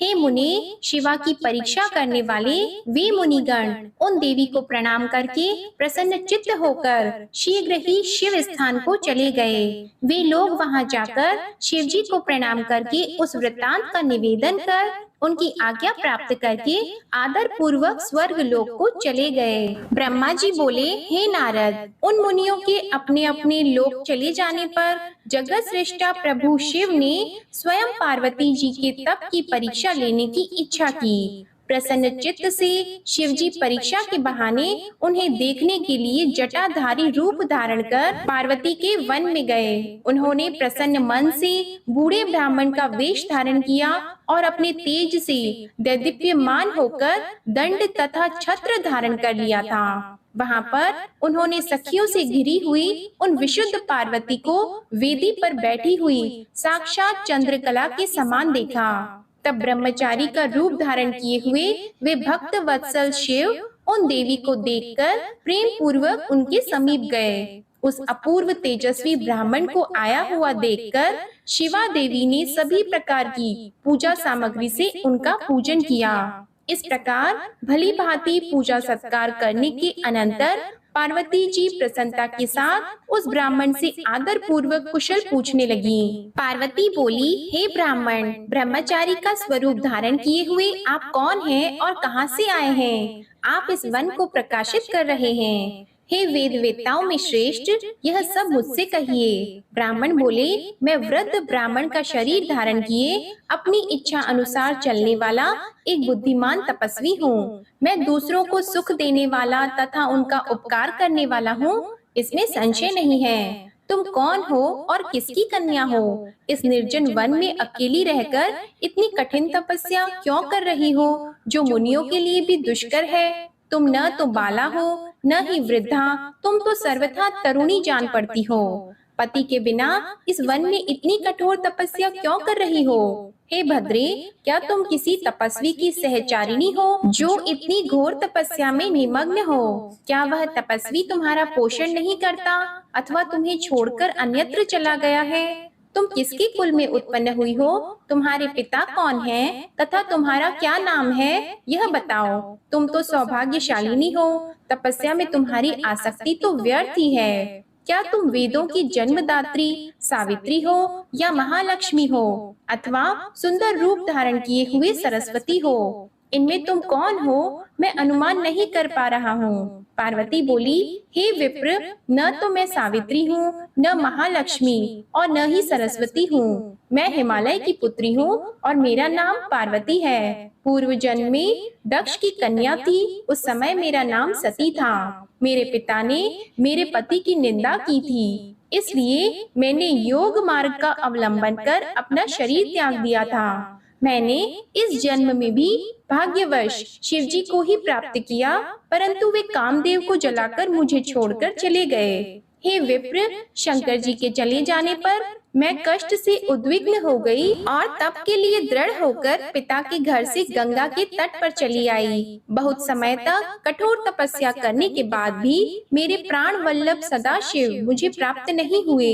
A: हे मुने, शिवा की परीक्षा करने वाले वे मुनिगण उन देवी को प्रणाम करके प्रसन्न चित्त होकर शीघ्र ही शिव स्थान को चले गए। वे लोग वहां जाकर शिवजी को प्रणाम करके उस वृत्तांत का निवेदन कर उनकी आज्ञा प्राप्त करके आदर पूर्वक स्वर्ग लोक को चले गए। ब्रह्मा जी बोले। हे नारद, उन मुनियों के अपने अपने लोक चले जाने पर जगत सृष्टा प्रभु शिव ने स्वयं पार्वती जी के तप की परीक्षा लेने की इच्छा की। प्रसन्न चित्त से शिवजी परीक्षा के बहाने उन्हें देखने के लिए जटाधारी रूप धारण कर पार्वती के वन में गए। उन्होंने प्रसन्न मन से बूढ़े ब्राह्मण का वेश धारण किया और अपने तेज से दैदीप्यमान होकर दंड तथा छत्र धारण कर लिया था। वहां पर उन्होंने सखियों से घिरी हुई उन विशुद्ध पार्वती को वेदी पर बैठी हुई साक्षात चंद्रकला के समान देखा। तब ब्रह्मचारी का रूप धारण किए हुए वे भक्त वत्सल शिव उन देवी को देखकर प्रेम पूर्वक उनके समीप गए। उस अपूर्व तेजस्वी ब्राह्मण को आया हुआ देखकर शिवा देवी ने सभी प्रकार की पूजा सामग्री से उनका पूजन किया। इस प्रकार भली भांति पूजा सत्कार करने के अनंतर पार्वती जी प्रसन्नता के साथ उस ब्राह्मण से आदर पूर्वक कुशल पूछने लगी। पार्वती बोली। हे ब्राह्मण, ब्रह्मचारी का स्वरूप धारण किए हुए आप कौन हैं और कहां से आए हैं? आप इस वन को प्रकाशित कर रहे हैं। हे वेद वेत्ताओं में श्रेष्ठ, यह सब मुझसे कहिए। ब्राह्मण बोले। मैं वृद्ध ब्राह्मण का शरीर धारण किए अपनी इच्छा अनुसार चलने वाला एक बुद्धिमान तपस्वी हूँ। मैं दूसरों को सुख देने वाला तथा उनका उपकार करने वाला हूँ, इसमें संशय नहीं है। तुम कौन हो और किसकी कन्या हो? इस निर्जन वन में अकेली रहकर इतनी कठिन तपस्या क्यों कर रही हो, जो मुनियों के लिए भी दुष्कर है? तुम न तो बाला हो न ही वृद्धा, तुम तो सर्वथा तरुणी जान पड़ती हो। पति के बिना इस वन में इतनी कठोर तपस्या क्यों कर रही हो? हे भद्रे, क्या तुम किसी तपस्वी की सहचारिणी हो जो इतनी घोर तपस्या में निमग्न हो? क्या वह तपस्वी तुम्हारा पोषण नहीं करता अथवा तुम्हें छोड़कर अन्यत्र चला गया है? तुम किसके कुल में उत्पन्न हुई हो? तुम्हारे पिता कौन हैं तथा तुम्हारा क्या नाम है, यह बताओ। तुम तो सौभाग्यशालिनी हो, तपस्या में तुम्हारी आसक्ति तो व्यर्थ ही है। क्या तुम वेदों की जन्मदात्री सावित्री हो या महालक्ष्मी हो अथवा सुंदर रूप धारण किए हुए सरस्वती हो? इनमें तुम कौन हो मैं अनुमान नहीं कर पा रहा हूँ। पार्वती बोली। हे विप्र, न तो मैं सावित्री हूँ, न महालक्ष्मी और न ही सरस्वती हूँ। मैं हिमालय की पुत्री हूँ और मेरा नाम पार्वती है। पूर्व जन्म में दक्ष की कन्या थी, उस समय मेरा नाम सती था। मेरे पिता ने मेरे पति की निंदा की थी, इसलिए मैंने योग मार्ग का अवलंबन कर अपना शरीर त्याग दिया था। मैंने इस जन्म में भी भाग्यवश शिवजी को ही प्राप्त किया, परंतु वे कामदेव को जलाकर मुझे छोड़कर चले गए। हे विप्र, शंकर जी के चले जाने पर मैं कष्ट से उद्विग्न हो गई और तप के लिए दृढ़ होकर पिता के घर से गंगा के तट पर चली आई। बहुत समय तक कठोर तपस्या करने के बाद भी मेरे प्राण वल्लभ सदाशिव मुझे प्राप्त नहीं हुए।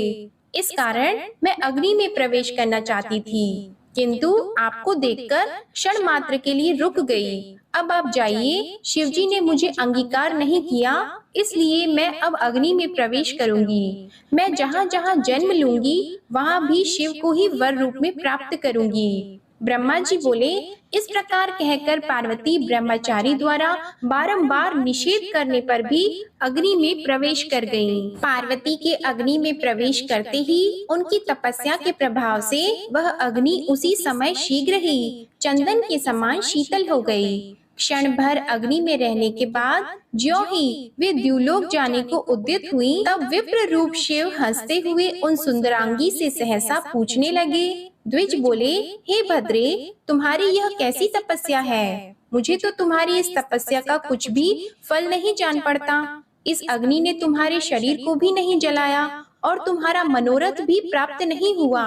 A: इस कारण मैं अग्नि में प्रवेश करना चाहती थी, किंतु आपको देखकर क्षण मात्र के लिए रुक गई। अब आप जाइए, शिवजी ने मुझे अंगीकार नहीं किया, इसलिए मैं अब अग्नि में प्रवेश करूंगी। मैं जहाँ जहाँ जन्म लूंगी वहाँ भी शिव को ही वर रूप में प्राप्त करूंगी। ब्रह्मा जी बोले, इस प्रकार कहकर पार्वती ब्रह्मचारी द्वारा बारंबार निषेध करने पर भी अग्नि में प्रवेश कर गईं। पार्वती के अग्नि में प्रवेश करते ही उनकी तपस्या के प्रभाव से वह अग्नि उसी समय शीघ्र ही चंदन के समान शीतल हो गई। क्षण भर अग्नि में रहने के बाद ज्यों ही वे द्युलोक जाने को उद्यत हुई, तब विप्र रूप शिव हंसते हुए उन सुंदरांगी से सहसा पूछने लगे। द्विज बोले, हे भद्रे, तुम्हारी यह कैसी तपस्या है? मुझे तो तुम्हारी इस तपस्या का कुछ भी फल नहीं जान पड़ता। इस अग्नि ने तुम्हारे शरीर को भी नहीं जलाया और तुम्हारा मनोरथ भी प्राप्त नहीं हुआ।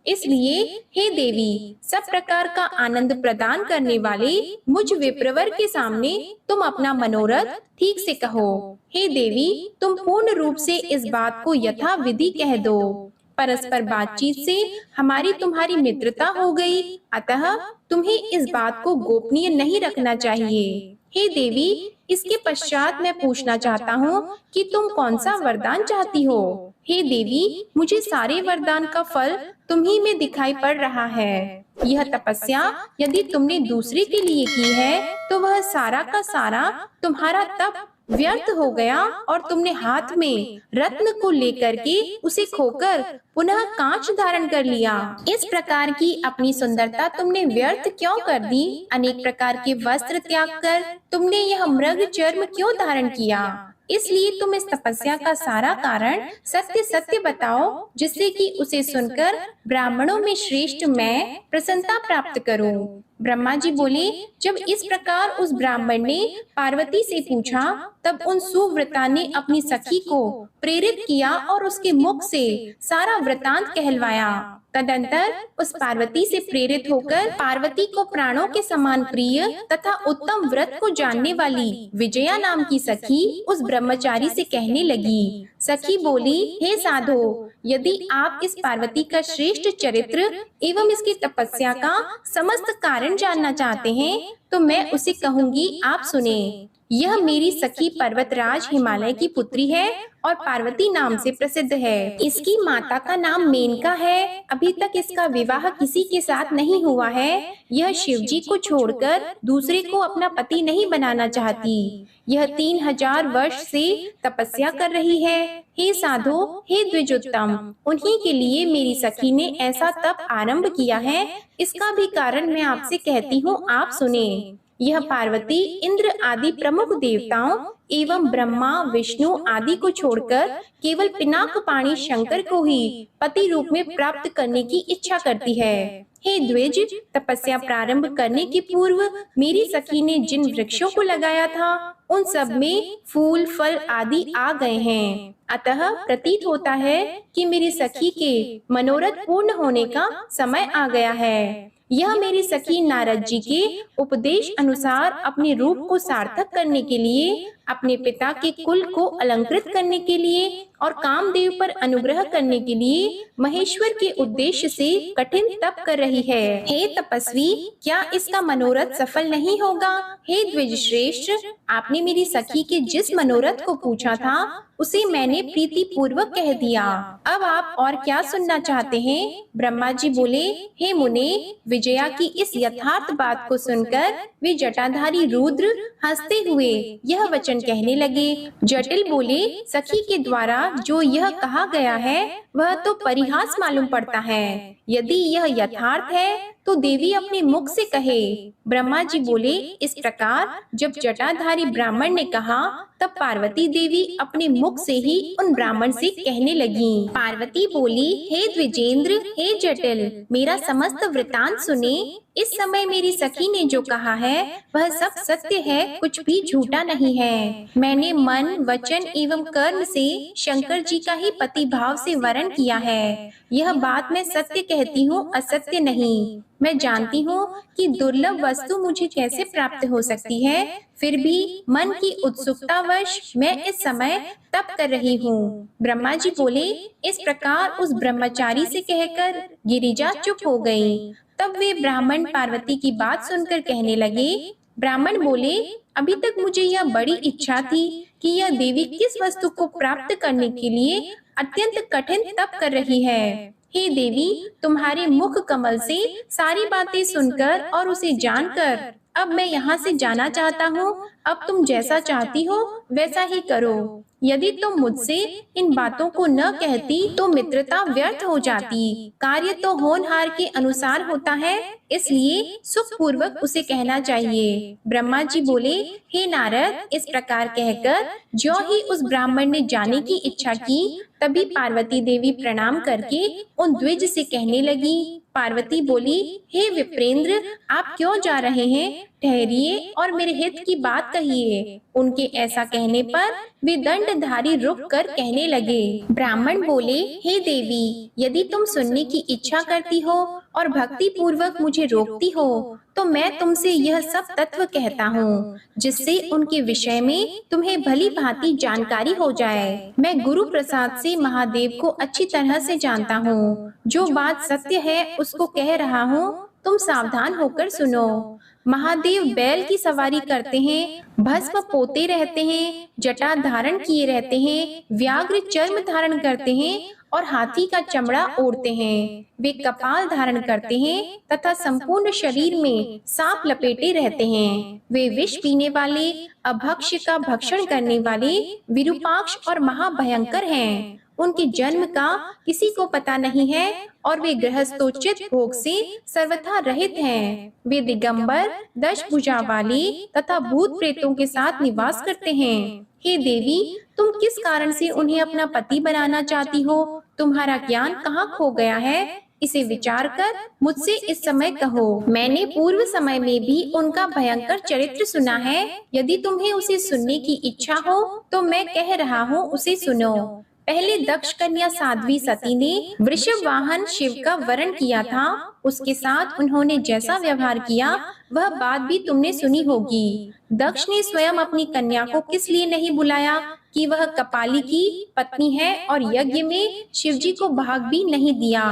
A: इसलिए हे देवी, सब प्रकार का आनंद प्रदान करने वाले मुझ विप्रवर के सामने तुम अपना मनोरथ ठीक से कहो। हे देवी, तुम पूर्ण रूप से इस बात को यथा विधि कह दो। परस्पर बातचीत से हमारी तुम्हारी मित्रता हो गई, अतः तुम्हें इस बात को गोपनीय नहीं रखना चाहिए। हे देवी, इसके पश्चात मैं पूछना चाहता हूँ कि तुम कौन सा वरदान चाहती हो? हे देवी, मुझे सारे वरदान का फल तुम्ही में दिखाई पड़ रहा है। यह तपस्या यदि तुमने दूसरे के लिए की है तो वह सारा का सारा तुम्हारा तप व्यर्थ हो गया और तुमने हाथ में रत्न को लेकर के उसे खोकर पुनः कांच धारण कर लिया। इस प्रकार की अपनी सुंदरता तुमने व्यर्थ क्यों कर दी? अनेक प्रकार के वस्त्र त्याग कर तुमने यह मृग चर्म क्यों धारण किया? इसलिए तुम इस तपस्या का सारा कारण सत्य सत्य बताओ, जिससे कि उसे सुनकर ब्राह्मणों में श्रेष्ठ मैं प्रसन्नता प्राप्त करूं। ब्रह्मा जी बोले, जब इस प्रकार उस ब्राह्मण ने पार्वती से पूछा, तब उन सुव्रता ने अपनी सखी को प्रेरित किया और उसके मुख से सारा वृतांत कहलवाया। तदंतर उस पार्वती से प्रेरित होकर पार्वती को प्राणों के समान प्रिय तथा उत्तम व्रत को जानने वाली विजया नाम की सखी उस ब्रह्मचारी से कहने लगी। सखी बोली, हे साधो, यदि आप इस पार्वती का श्रेष्ठ चरित्र एवं इसकी तपस्या का समस्त कारण जानना चाहते हैं तो मैं उसे कहूंगी, आप सुने। यह मेरी सखी पर्वतराज हिमालय की पुत्री है और पार्वती नाम से प्रसिद्ध है। इसकी माता का नाम मेनका है। अभी तक इसका विवाह किसी के साथ नहीं हुआ है। यह शिवजी को छोड़कर दूसरे को अपना पति नहीं बनाना चाहती। यह 3000 वर्ष से तपस्या कर रही है। हे साधो, हे द्विजोत्तम, उन्हीं के लिए मेरी सखी ने ऐसा तप आरंभ किया है। इसका भी कारण मैं आपसे कहती हूँ, आप सुने। यह पार्वती इंद्र आदि प्रमुख देवताओं एवं ब्रह्मा विष्णु आदि को छोड़कर केवल पिनाक पाणी शंकर को ही पति रूप में प्राप्त करने की इच्छा करती है। हे द्विज, तपस्या प्रारंभ करने के पूर्व मेरी सखी ने जिन वृक्षों को लगाया था उन सब में फूल फल आदि आ गए हैं। अतः प्रतीत होता है कि मेरी सखी के मनोरथ पूर्ण होने का समय आ गया है। यह मेरी सखी नारद जी के उपदेश अनुसार अपने रूप को सार्थक करने के लिए, अपने पिता के कुल को अलंकृत करने के लिए और कामदेव पर अनुग्रह करने के लिए महेश्वर के उद्देश्य से कठिन तप कर रही है। हे तपस्वी, क्या इसका मनोरथ सफल नहीं होगा? हे द्विज श्रेष्ठ, आपने मेरी सखी के जिस मनोरथ को पूछा था उसे मैंने प्रीति पूर्वक कह दिया। अब आप और क्या सुनना चाहते हैं? ब्रह्मा जी बोले, हे मुने, विजया की इस यथार्थ बात को सुनकर वे जटाधारी रुद्र हंसते हुए यह वचन कहने लगे। जटिल बोले, सखी के द्वारा जो यह कहा गया है वह तो परिहास मालूम पड़ता है। यदि यह यथार्थ है तो देवी अपने मुख से कहे। ब्रह्मा जी बोले, इस प्रकार जब जटाधारी ब्राह्मण ने कहा तब पार्वती देवी अपने मुख से ही उन ब्राह्मण से कहने लगी। पार्वती बोली, हे द्विजेंद्र, हे जटिल, मेरा समस्त वृतांत सुने। इस समय मेरी सखी ने जो कहा है वह सब सत्य है, कुछ भी झूठा नहीं है। मैंने मन वचन एवं कर्म से शंकर जी का ही पति भाव से वरण किया है। यह बात मैं सत्य कहती हूँ, असत्य नहीं। मैं जानती हूँ कि दुर्लभ वस्तु मुझे कैसे प्राप्त हो सकती है, फिर भी मन की उत्सुकतावश मैं इस समय तप कर रही हूँ। ब्रह्मा जी बोले, इस प्रकार उस ब्रह्मचारी से कहकर गिरिजा चुप हो गई। तब तब वे ब्राह्मण पार्वती की बात सुनकर कहने लगे। ब्राह्मण बोले, अभी तक मुझे यह बड़ी इच्छा थी कि यह देवी किस वस्तु को प्राप्त करने के लिए अत्यंत कठिन तप कर रही है। हे देवी, तुम्हारे मुख कमल से सारी बातें सुनकर और उसे जानकर अब मैं यहाँ से जाना चाहता हूँ। अब तुम जैसा चाहती हो वैसा ही करो। यदि तुम मुझसे इन बातों को न कहती तो मित्रता व्यर्थ हो जाती। कार्य तो होनहार के अनुसार होता है, इसलिए सुखपूर्वक उसे कहना चाहिए। ब्रह्मा जी बोले, हे नारद, इस प्रकार कहकर ज्यों ही उस ब्राह्मण ने जाने की इच्छा की, तभी पार्वती देवी प्रणाम करके उन द्विज से कहने लगी। पार्वती बोली, हे विप्रेंद्र, आप क्यों जा रहे हैं? ठहरिए और मेरे हित की बात कहिए। उनके ऐसा कहने पर वे दंडधारी रुक कर कहने लगे। ब्राह्मण बोले, हे देवी, यदि तुम सुनने की इच्छा करती हो और भक्ति पूर्वक मुझे रोकती हो तो मैं तुमसे यह सब तत्व कहता हूँ, जिससे उनके विषय में तुम्हें भली भांति जानकारी हो जाए। मैं गुरु प्रसाद से महादेव को अच्छी तरह से जानता हूँ। जो बात सत्य है उसको कह रहा हूँ, तुम सावधान होकर सुनो। महादेव बैल की सवारी करते हैं, भस्म पोते रहते हैं, जटा धारण किए रहते हैं, व्याघ्र चर्म धारण करते हैं और हाथी का चमड़ा ओढ़ते हैं। वे कपाल धारण करते हैं तथा संपूर्ण शरीर में सांप लपेटे रहते हैं। वे विष पीने वाले, अभक्ष्य का भक्षण करने वाले, विरूपाक्ष और महाभयंकर हैं। उनके जन्म का किसी को पता नहीं है और वे गृहस्थोचित भोग से सर्वथा रहित हैं। वे दिगंबर, 10 भुजा वाले तथा भूत प्रेतों के साथ निवास करते हैं। हे देवी, तुम किस कारण से उन्हें अपना पति बनाना चाहती हो? तुम्हारा ज्ञान कहाँ खो गया है? इसे विचार कर मुझसे इस समय कहो। मैंने पूर्व समय में भी उनका भयंकर चरित्र सुना है। यदि तुम्हें उसे सुनने की इच्छा हो तो मैं कह रहा हूँ, उसे सुनो। पहले दक्ष कन्या साध्वी सती ने वृषभ वाहन शिव का वरण किया था। उसके साथ उन्होंने जैसा व्यवहार किया वह बात भी तुमने सुनी होगी। दक्ष ने स्वयं अपनी कन्या को किस लिए नहीं बुलाया कि वह कपाली की पत्नी है और यज्ञ में शिवजी को भाग भी नहीं दिया।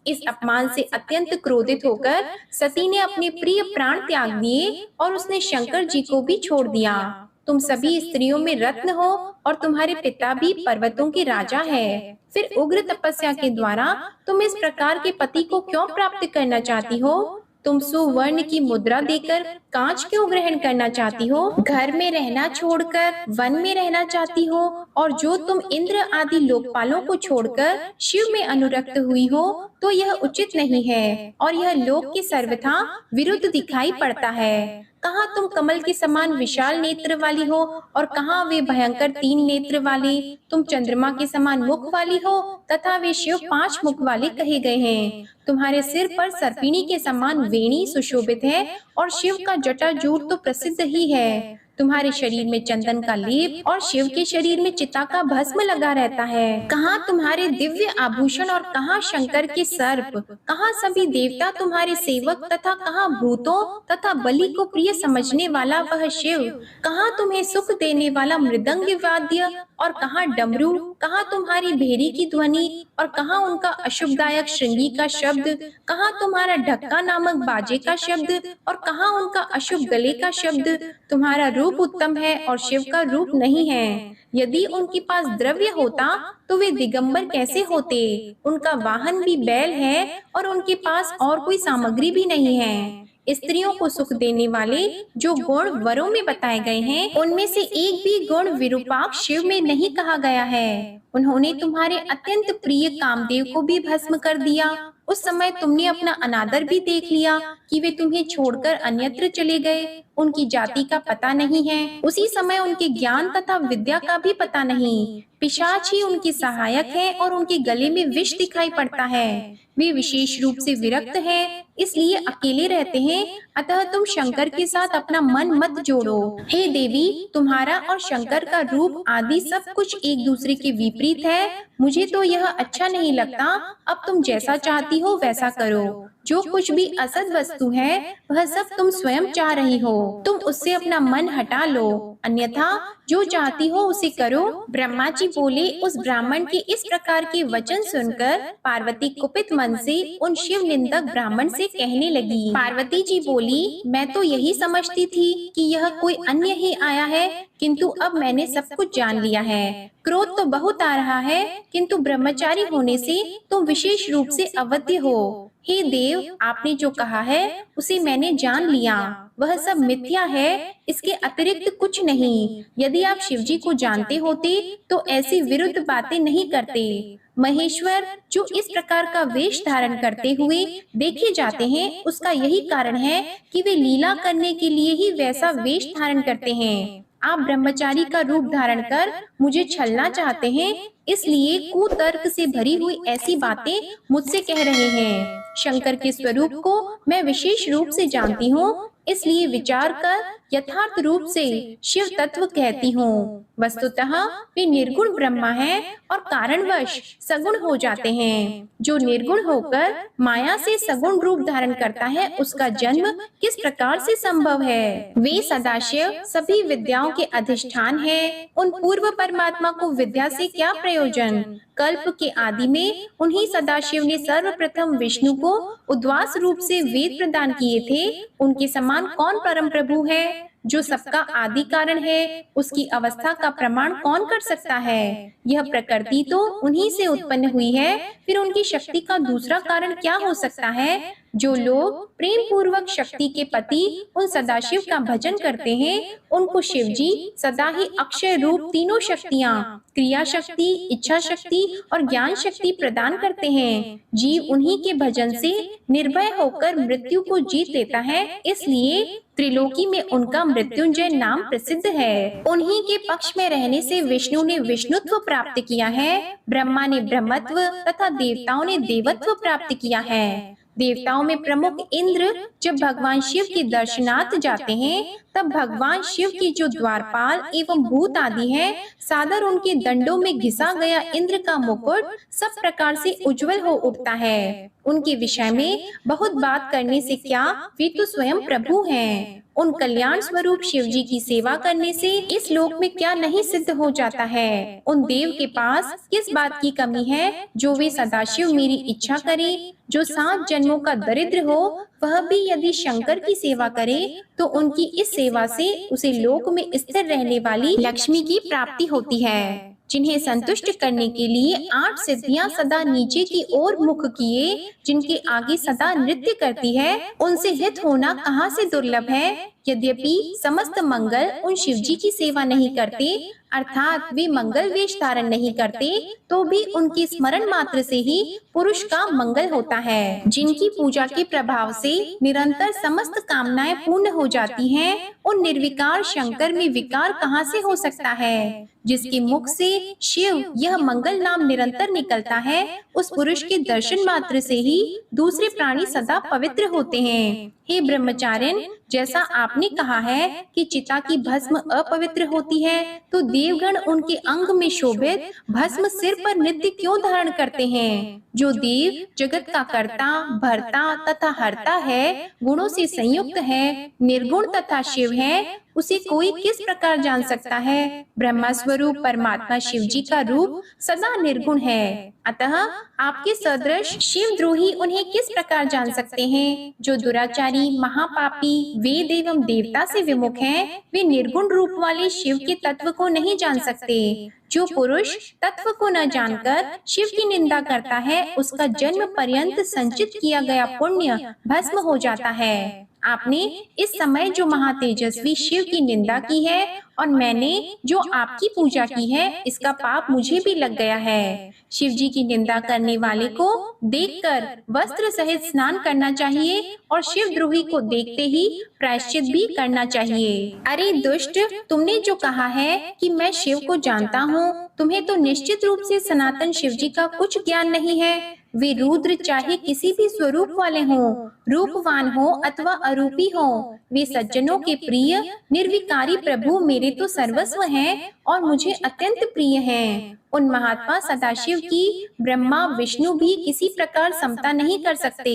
A: इस अपमान से अत्यंत क्रोधित होकर सती ने अपने प्रिय प्राण त्याग दिए और उसने शंकर जी को भी छोड़ दिया। तुम सभी स्त्रियों में रत्न हो और तुम्हारे पिता भी पर्वतों के राजा है। फिर उग्र तपस्या के द्वारा तुम इस प्रकार के पति को क्यों प्राप्त करना चाहती हो? तुम सुवर्ण की मुद्रा देकर कांच क्यों ग्रहण करना चाहती हो? घर में रहना छोड़कर वन में रहना चाहती हो और जो तुम इंद्र आदि लोकपालों को छोड़कर शिव में अनुरक्त हुई हो तो यह उचित नहीं है और यह लोक के सर्वथा विरुद्ध दिखाई पड़ता है। कहाँ तुम कमल के समान विशाल नेत्र वाली हो और कहाँ वे भयंकर 3 नेत्र वाले। तुम चंद्रमा के समान मुख वाली हो तथा वे शिव 5 मुख वाले कहे गए हैं। तुम्हारे सिर पर सर्पिणी के समान वेणी सुशोभित है और शिव का जटाजूट तो प्रसिद्ध ही है। तुम्हारे शरीर में चंदन का लेप और शिव के शरीर में चिता का भस्म लगा रहता है। कहाँ तुम्हारे दिव्य आभूषण और कहाँ शंकर के सर्प। कहाँ सभी देवता तुम्हारे सेवक तथा कहाँ भूतों तथा बलि को प्रिय समझने वाला वह शिव। कहाँ तुम्हें सुख देने वाला मृदंग वाद्य और कहाँ डमरू। कहाँ तुम्हारी भेरी की ध्वनि और कहाँ उनका अशुभदायक श्रृंगी का शब्द। कहाँ तुम्हारा ढक्का नामक बाजे का शब्द और कहाँ उनका अशुभ गले का शब्द। तुम्हारा रूप उत्तम है और शिव का रूप नहीं है। यदि उनके पास द्रव्य होता तो वे दिगंबर कैसे होते? उनका वाहन भी बैल है और उनके पास और कोई सामग्री भी नहीं है। स्त्रियों को सुख देने वाले जो गुण वरों में बताए गए हैं उनमें से एक भी गुण विरूपाक्ष शिव में नहीं कहा गया है। उन्होंने तुम्हारे अत्यंत प्रिय कामदेव को भी भस्म कर दिया। उस समय तुमने अपना अनादर भी देख लिया कि वे तुम्हें छोड़कर अन्यत्र चले गए। उनकी जाति का पता नहीं है। उसी समय उनके ज्ञान तथा विद्या का भी पता नहीं। पिशाच ही उनके सहायक है और उनके गले में विष दिखाई पड़ता है। वे विशेष रूप से विरक्त हैं, इसलिए अकेले रहते हैं। अतः तुम शंकर के साथ अपना मन मत जोड़ो। हे देवी, तुम्हारा और शंकर का रूप आदि सब कुछ एक दूसरे के विपरीत है। मुझे तो यह अच्छा नहीं लगता। अब तुम जैसा चाहती हो वैसा करो। जो कुछ भी असद वस्तु है वह सब तुम स्वयं चाह रही हो। तुम उससे अपना मन हटा लो, अन्यथा जो चाहती हो उसे करो। ब्रह्मा जी बोले। उस ब्राह्मण के इस प्रकार के वचन सुनकर पार्वती कुपित मन से उन शिव निंदक ब्राह्मण से कहने लगी। पार्वती जी बोली, मैं तो यही समझती थी कि यह कोई अन्य ही आया है, किंतु अब मैंने सब कुछ जान लिया है। क्रोध तो बहुत आ रहा है, किंतु ब्रह्मचारी होने से तुम विशेष रूप से अवध्य हो। हे देव, आपने जो कहा है उसे मैंने जान लिया, वह सब मिथ्या है, इसके अतिरिक्त कुछ नहीं। यदि आप शिवजी को जानते होते तो ऐसी विरुद्ध बातें नहीं करते। महेश्वर जो इस प्रकार का वेश धारण करते हुए देखे जाते हैं, उसका यही कारण है कि वे लीला करने के लिए ही वैसा वेश धारण करते हैं। आप ब्रह्मचारी का रूप धारण कर मुझे छलना चाहते हैं, इसलिए कुतर्क से भरी हुई ऐसी बातें मुझसे कह रहे हैं। शंकर के स्वरूप को मैं विशेष रूप से जानती हूँ, इसलिए विचार कर यथार्थ रूप से शिव तत्व कहती हूँ। वस्तुतः वे निर्गुण ब्रह्मा हैं और कारणवश सगुण हो जाते हैं। जो निर्गुण होकर माया से सगुण रूप धारण करता है, उसका जन्म किस प्रकार से संभव है? वे सदाशिव सभी विद्याओं के अधिष्ठान हैं। उन पूर्व परमात्मा को विद्या से क्या प्रयोजन? कल्प के आदि में उन्हीं सदाशिव ने सर्वप्रथम विष्णु को उद्वास रूप से वेद प्रदान किए थे। उनके समान कौन परम प्रभु है? जो सबका आदि कारण है, उसकी अवस्था का प्रमाण कौन कर सकता है? यह प्रकृति तो उन्हीं से उत्पन्न हुई है, फिर उनकी शक्ति का दूसरा कारण क्या हो सकता है? जो लोग प्रेम पूर्वक शक्ति के पति उन सदाशिव का भजन करते हैं, उनको शिवजी सदा ही अक्षय रूप तीनों शक्तियाँ, क्रिया शक्ति, इच्छा शक्ति और ज्ञान शक्ति प्रदान करते हैं। जीव उन्हीं के भजन से निर्भय होकर मृत्यु को जीत लेता है, इसलिए त्रिलोकी में उनका मृत्युंजय नाम प्रसिद्ध है। उन्हीं के पक्ष में रहने से विष्णु ने विष्णुत्व प्राप्त किया है, ब्रह्मा ने ब्रह्मत्व तथा देवताओं ने देवत्व प्राप्त किया है। देवताओं में प्रमुख इंद्र जब भगवान शिव के दर्शनार्थ जाते हैं, तब भगवान शिव के जो द्वारपाल एवं भूत आदि हैं, सादर उनके दंडों में घिसा गया इंद्र का मुकुट सब प्रकार से उज्जवल हो उठता है। उनके विषय में बहुत बात करने से क्या, वे तो स्वयं प्रभु हैं। उन कल्याण स्वरूप शिव जी की सेवा करने से इस लोक में क्या नहीं सिद्ध हो जाता है। उन देव के पास किस बात की कमी है जो वे सदाशिव मेरी इच्छा करें? जो 7 जन्मों का दरिद्र हो, वह भी यदि शंकर की सेवा करे तो उनकी इस सेवा से उसे लोक में स्थिर रहने वाली लक्ष्मी की प्राप्ति होती है। जिन्हें संतुष्ट करने के लिए 8 सिद्धियां सदा नीचे की ओर मुख किए, जिनके आगे सदा नृत्य करती है, उनसे हित होना कहाँ से दुर्लभ है। यद्यपि समस्त मंगल उन शिवजी की सेवा नहीं करते, अर्थात वे मंगल वेश धारण नहीं करते, तो भी उनके स्मरण मात्र से ही पुरुष का मंगल होता है। जिनकी पूजा के प्रभाव से निरंतर समस्त कामनाएं पूर्ण हो जाती हैं, उन निर्विकार शंकर में विकार कहाँ से हो सकता है? जिसके मुख से शिव यह मंगल नाम निरंतर निकलता है, उस पुरुष के दर्शन मात्र से ही दूसरे प्राणी सदा पवित्र होते हैं। हे ब्रह्मचारिण, जैसा आपने कहा है कि चिता की भस्म अपवित्र होती है, तो देवगण उनके अंग में शोभित भस्म सिर पर नित्य क्यों धारण करते हैं? जो देव जगत का कर्ता, भर्ता तथा हर्ता है, गुणों से संयुक्त है, निर्गुण तथा शिव है, उसे कोई किस प्रकार जान सकता है? ब्रह्मा स्वरूप परमात्मा शिव जी का रूप सदा निर्गुण है, अतः आपके सदृश शिव द्रोही उन्हें किस प्रकार जान सकते हैं? जो दुराचारी, महापापी, वेद एवं देवता से विमुख हैं, वे निर्गुण रूप वाले शिव के तत्व को नहीं जान सकते। जो पुरुष तत्व को न जानकर शिव की निंदा करता है, उसका जन्म पर्यंत संचित किया गया पुण्य भस्म हो जाता है। आपने इस समय जो महातेजस्वी शिव की निंदा की है और मैंने जो आपकी पूजा की है, इसका पाप मुझे भी लग गया है। शिव जी की निंदा करने वाले को देखकर वस्त्र सहित स्नान करना चाहिए और शिव द्रोही को देखते ही प्रायश्चित भी करना चाहिए। अरे दुष्ट, तुमने जो कहा है कि मैं शिव को जानता हूँ, तुम्हें तो निश्चित रूप से सनातन शिव जी का कुछ ज्ञान नहीं है। वे रुद्र चाहे किसी भी स्वरूप वाले हों, रूपवान हो अथवा अरूपी हो, वे सज्जनों के प्रिय निर्विकारी प्रभु मेरे तो सर्वस्व हैं और मुझे अत्यंत प्रिय हैं। उन महात्मा सदाशिव की ब्रह्मा विष्णु भी किसी प्रकार समता नहीं कर सकते।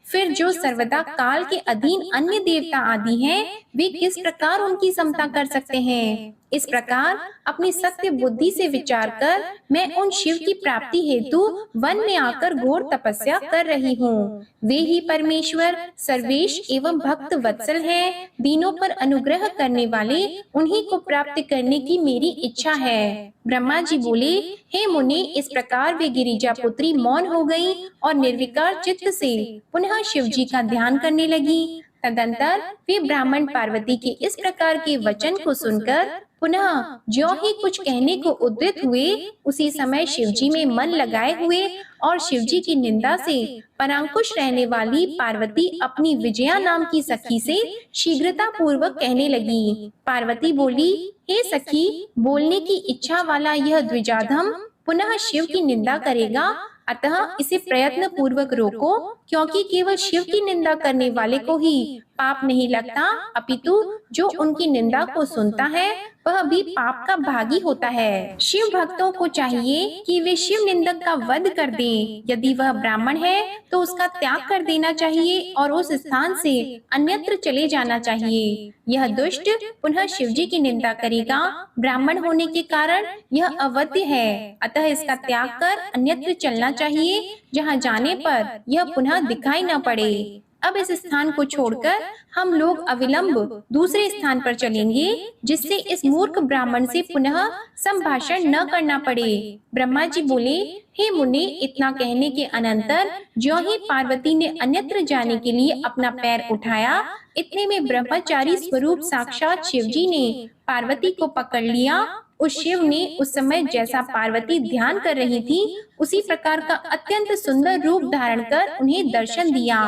A: फिर जो सर्वदा काल के अधीन अन्य देवता आदि हैं, वे किस प्रकार उनकी समता कर सकते हैं। इस प्रकार अपनी सत्य बुद्धि से विचार कर मैं उन शिव की प्राप्ति हेतु वन में आकर घोर तपस्या कर रही हूँ। वे ही परमेश्वर सर्वेश एवं भक्त वत्सल हैं, दीनों पर अनुग्रह करने वाले, उन्हीं को प्राप्त करने की मेरी इच्छा है। ब्रह्मा जी बोले, हे मुनि, इस प्रकार वे गिरिजा पुत्री मौन हो गई और निर्विकार चित्त से पुनः शिव जी का ध्यान करने लगी। तदंतर वे ब्राह्मण पार्वती के इस प्रकार के वचन को सुनकर पुनः ज्यों ही कुछ कहने को उद्यत हुए, उसी समय शिवजी में मन लगाए हुए और शिवजी की निंदा से परांकुश रहने वाली पार्वती अपनी विजया नाम की सखी से शीघ्रता पूर्वक कहने लगी। पार्वती बोली, हे सखी, बोलने की इच्छा वाला यह द्विजाधम पुनः शिव की निंदा करेगा, अतः इसे प्रयत्न पूर्वक रोको, क्योंकि केवल शिव की निंदा करने वाले को ही पाप नहीं लगता, अपितु जो उनकी निंदा को सुनता है वह भी पाप का भागी होता है। शिव भक्तों को चाहिए कि वे शिव निंदक का वध कर दें। यदि वह ब्राह्मण है तो उसका त्याग कर देना चाहिए और उस स्थान से अन्यत्र चले जाना चाहिए। यह दुष्ट पुनः शिवजी की निंदा करेगा, ब्राह्मण होने के कारण यह अवध्य है, अतः इसका त्याग कर अन्यत्र चलना चाहिए, जहाँ जाने पर यह पुनः दिखाई न पड़े। अब इस स्थान को छोड़कर हम लोग अविलंब दूसरे स्थान पर चलेंगे, जिससे इस मूर्ख ब्राह्मण से पुनः संभाषण न करना पड़े। ब्रह्मा जी बोले, हे मुनि, इतना कहने के अनंतर ज्यों ही पार्वती ने अन्यत्र जाने के लिए अपना पैर उठाया, इतने में ब्रह्मचारी स्वरूप साक्षात शिवजी ने पार्वती को पकड़ लिया। उस शिव ने उस समय जैसा पार्वती ध्यान कर रही थी, उसी प्रकार का अत्यंत सुंदर रूप धारण कर उन्हें दर्शन दिया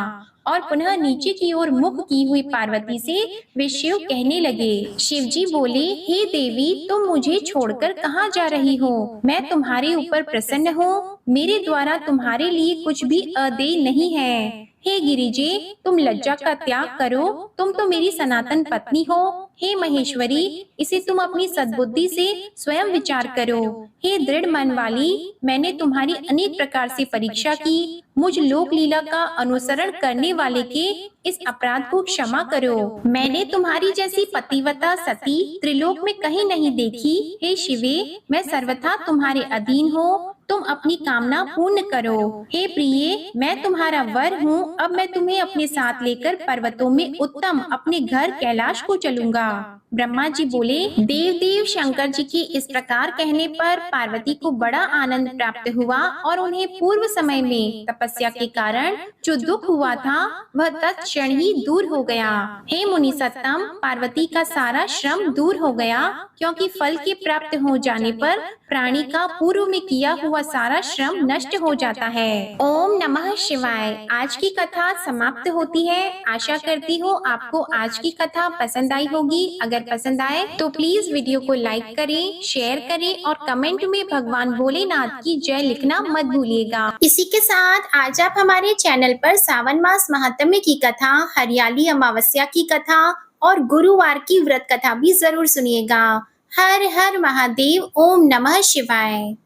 A: और पुनः नीचे की ओर मुख की हुई पार्वती से वे शिव कहने लगे। शिव जी बोले, हे देवी, तुम मुझे छोड़कर कहाँ जा रही हो? मैं तुम्हारे ऊपर प्रसन्न हूँ, मेरे द्वारा तुम्हारे लिए कुछ भी अदेय नहीं है। हे गिरिजे, तुम लज्जा का त्याग करो, तुम तो मेरी सनातन पत्नी हो। हे महेश्वरी, इसे तुम अपनी सद्बुद्धि से स्वयं विचार करो। हे दृढ़ मन वाली, मैंने तुम्हारी अनेक प्रकार से परीक्षा की, मुझ लोक लीला का अनुसरण करने वाले के इस अपराध को क्षमा करो। मैंने तुम्हारी जैसी पतिव्रता सती त्रिलोक में कहीं नहीं देखी। हे शिवे, मैं सर्वथा तुम्हारे अधीन हूँ, तुम अपनी कामना पूर्ण करो। हे प्रिय, मैं तुम्हारा वर हूँ, अब मैं तुम्हें अपने साथ लेकर पर्वतों में उत्तम अपने घर कैलाश को चलूंगा। ब्रह्मा जी बोले, देव शंकर जी के इस प्रकार कहने पर पार्वती को बड़ा आनंद प्राप्त हुआ और उन्हें पूर्व समय में तपस्या के कारण जो दुख हुआ था वह तत्क्षण ही दूर हो गया। हे मुनि सत्तम, पार्वती का सारा श्रम दूर हो गया, क्योंकि फल के प्राप्त हो जाने पर प्राणी का पूर्व में किया हुआ सारा श्रम नष्ट हो जाता है। ओम नमः शिवाय। आज की कथा समाप्त होती है। आशा करती हूँ आपको आज की कथा पसंद आई होगी। अगर पसंद आए तो प्लीज वीडियो को लाइक करें, शेयर करें और कमेंट में भगवान भोलेनाथ की जय लिखना मत भूलिएगा। इसी के साथ आज आप हमारे चैनल पर सावन मास महात्म्य की कथा, हरियाली अमावस्या की कथा और गुरुवार की व्रत कथा भी जरूर सुनिएगा। हर हर महादेव। ओम नमः शिवाय।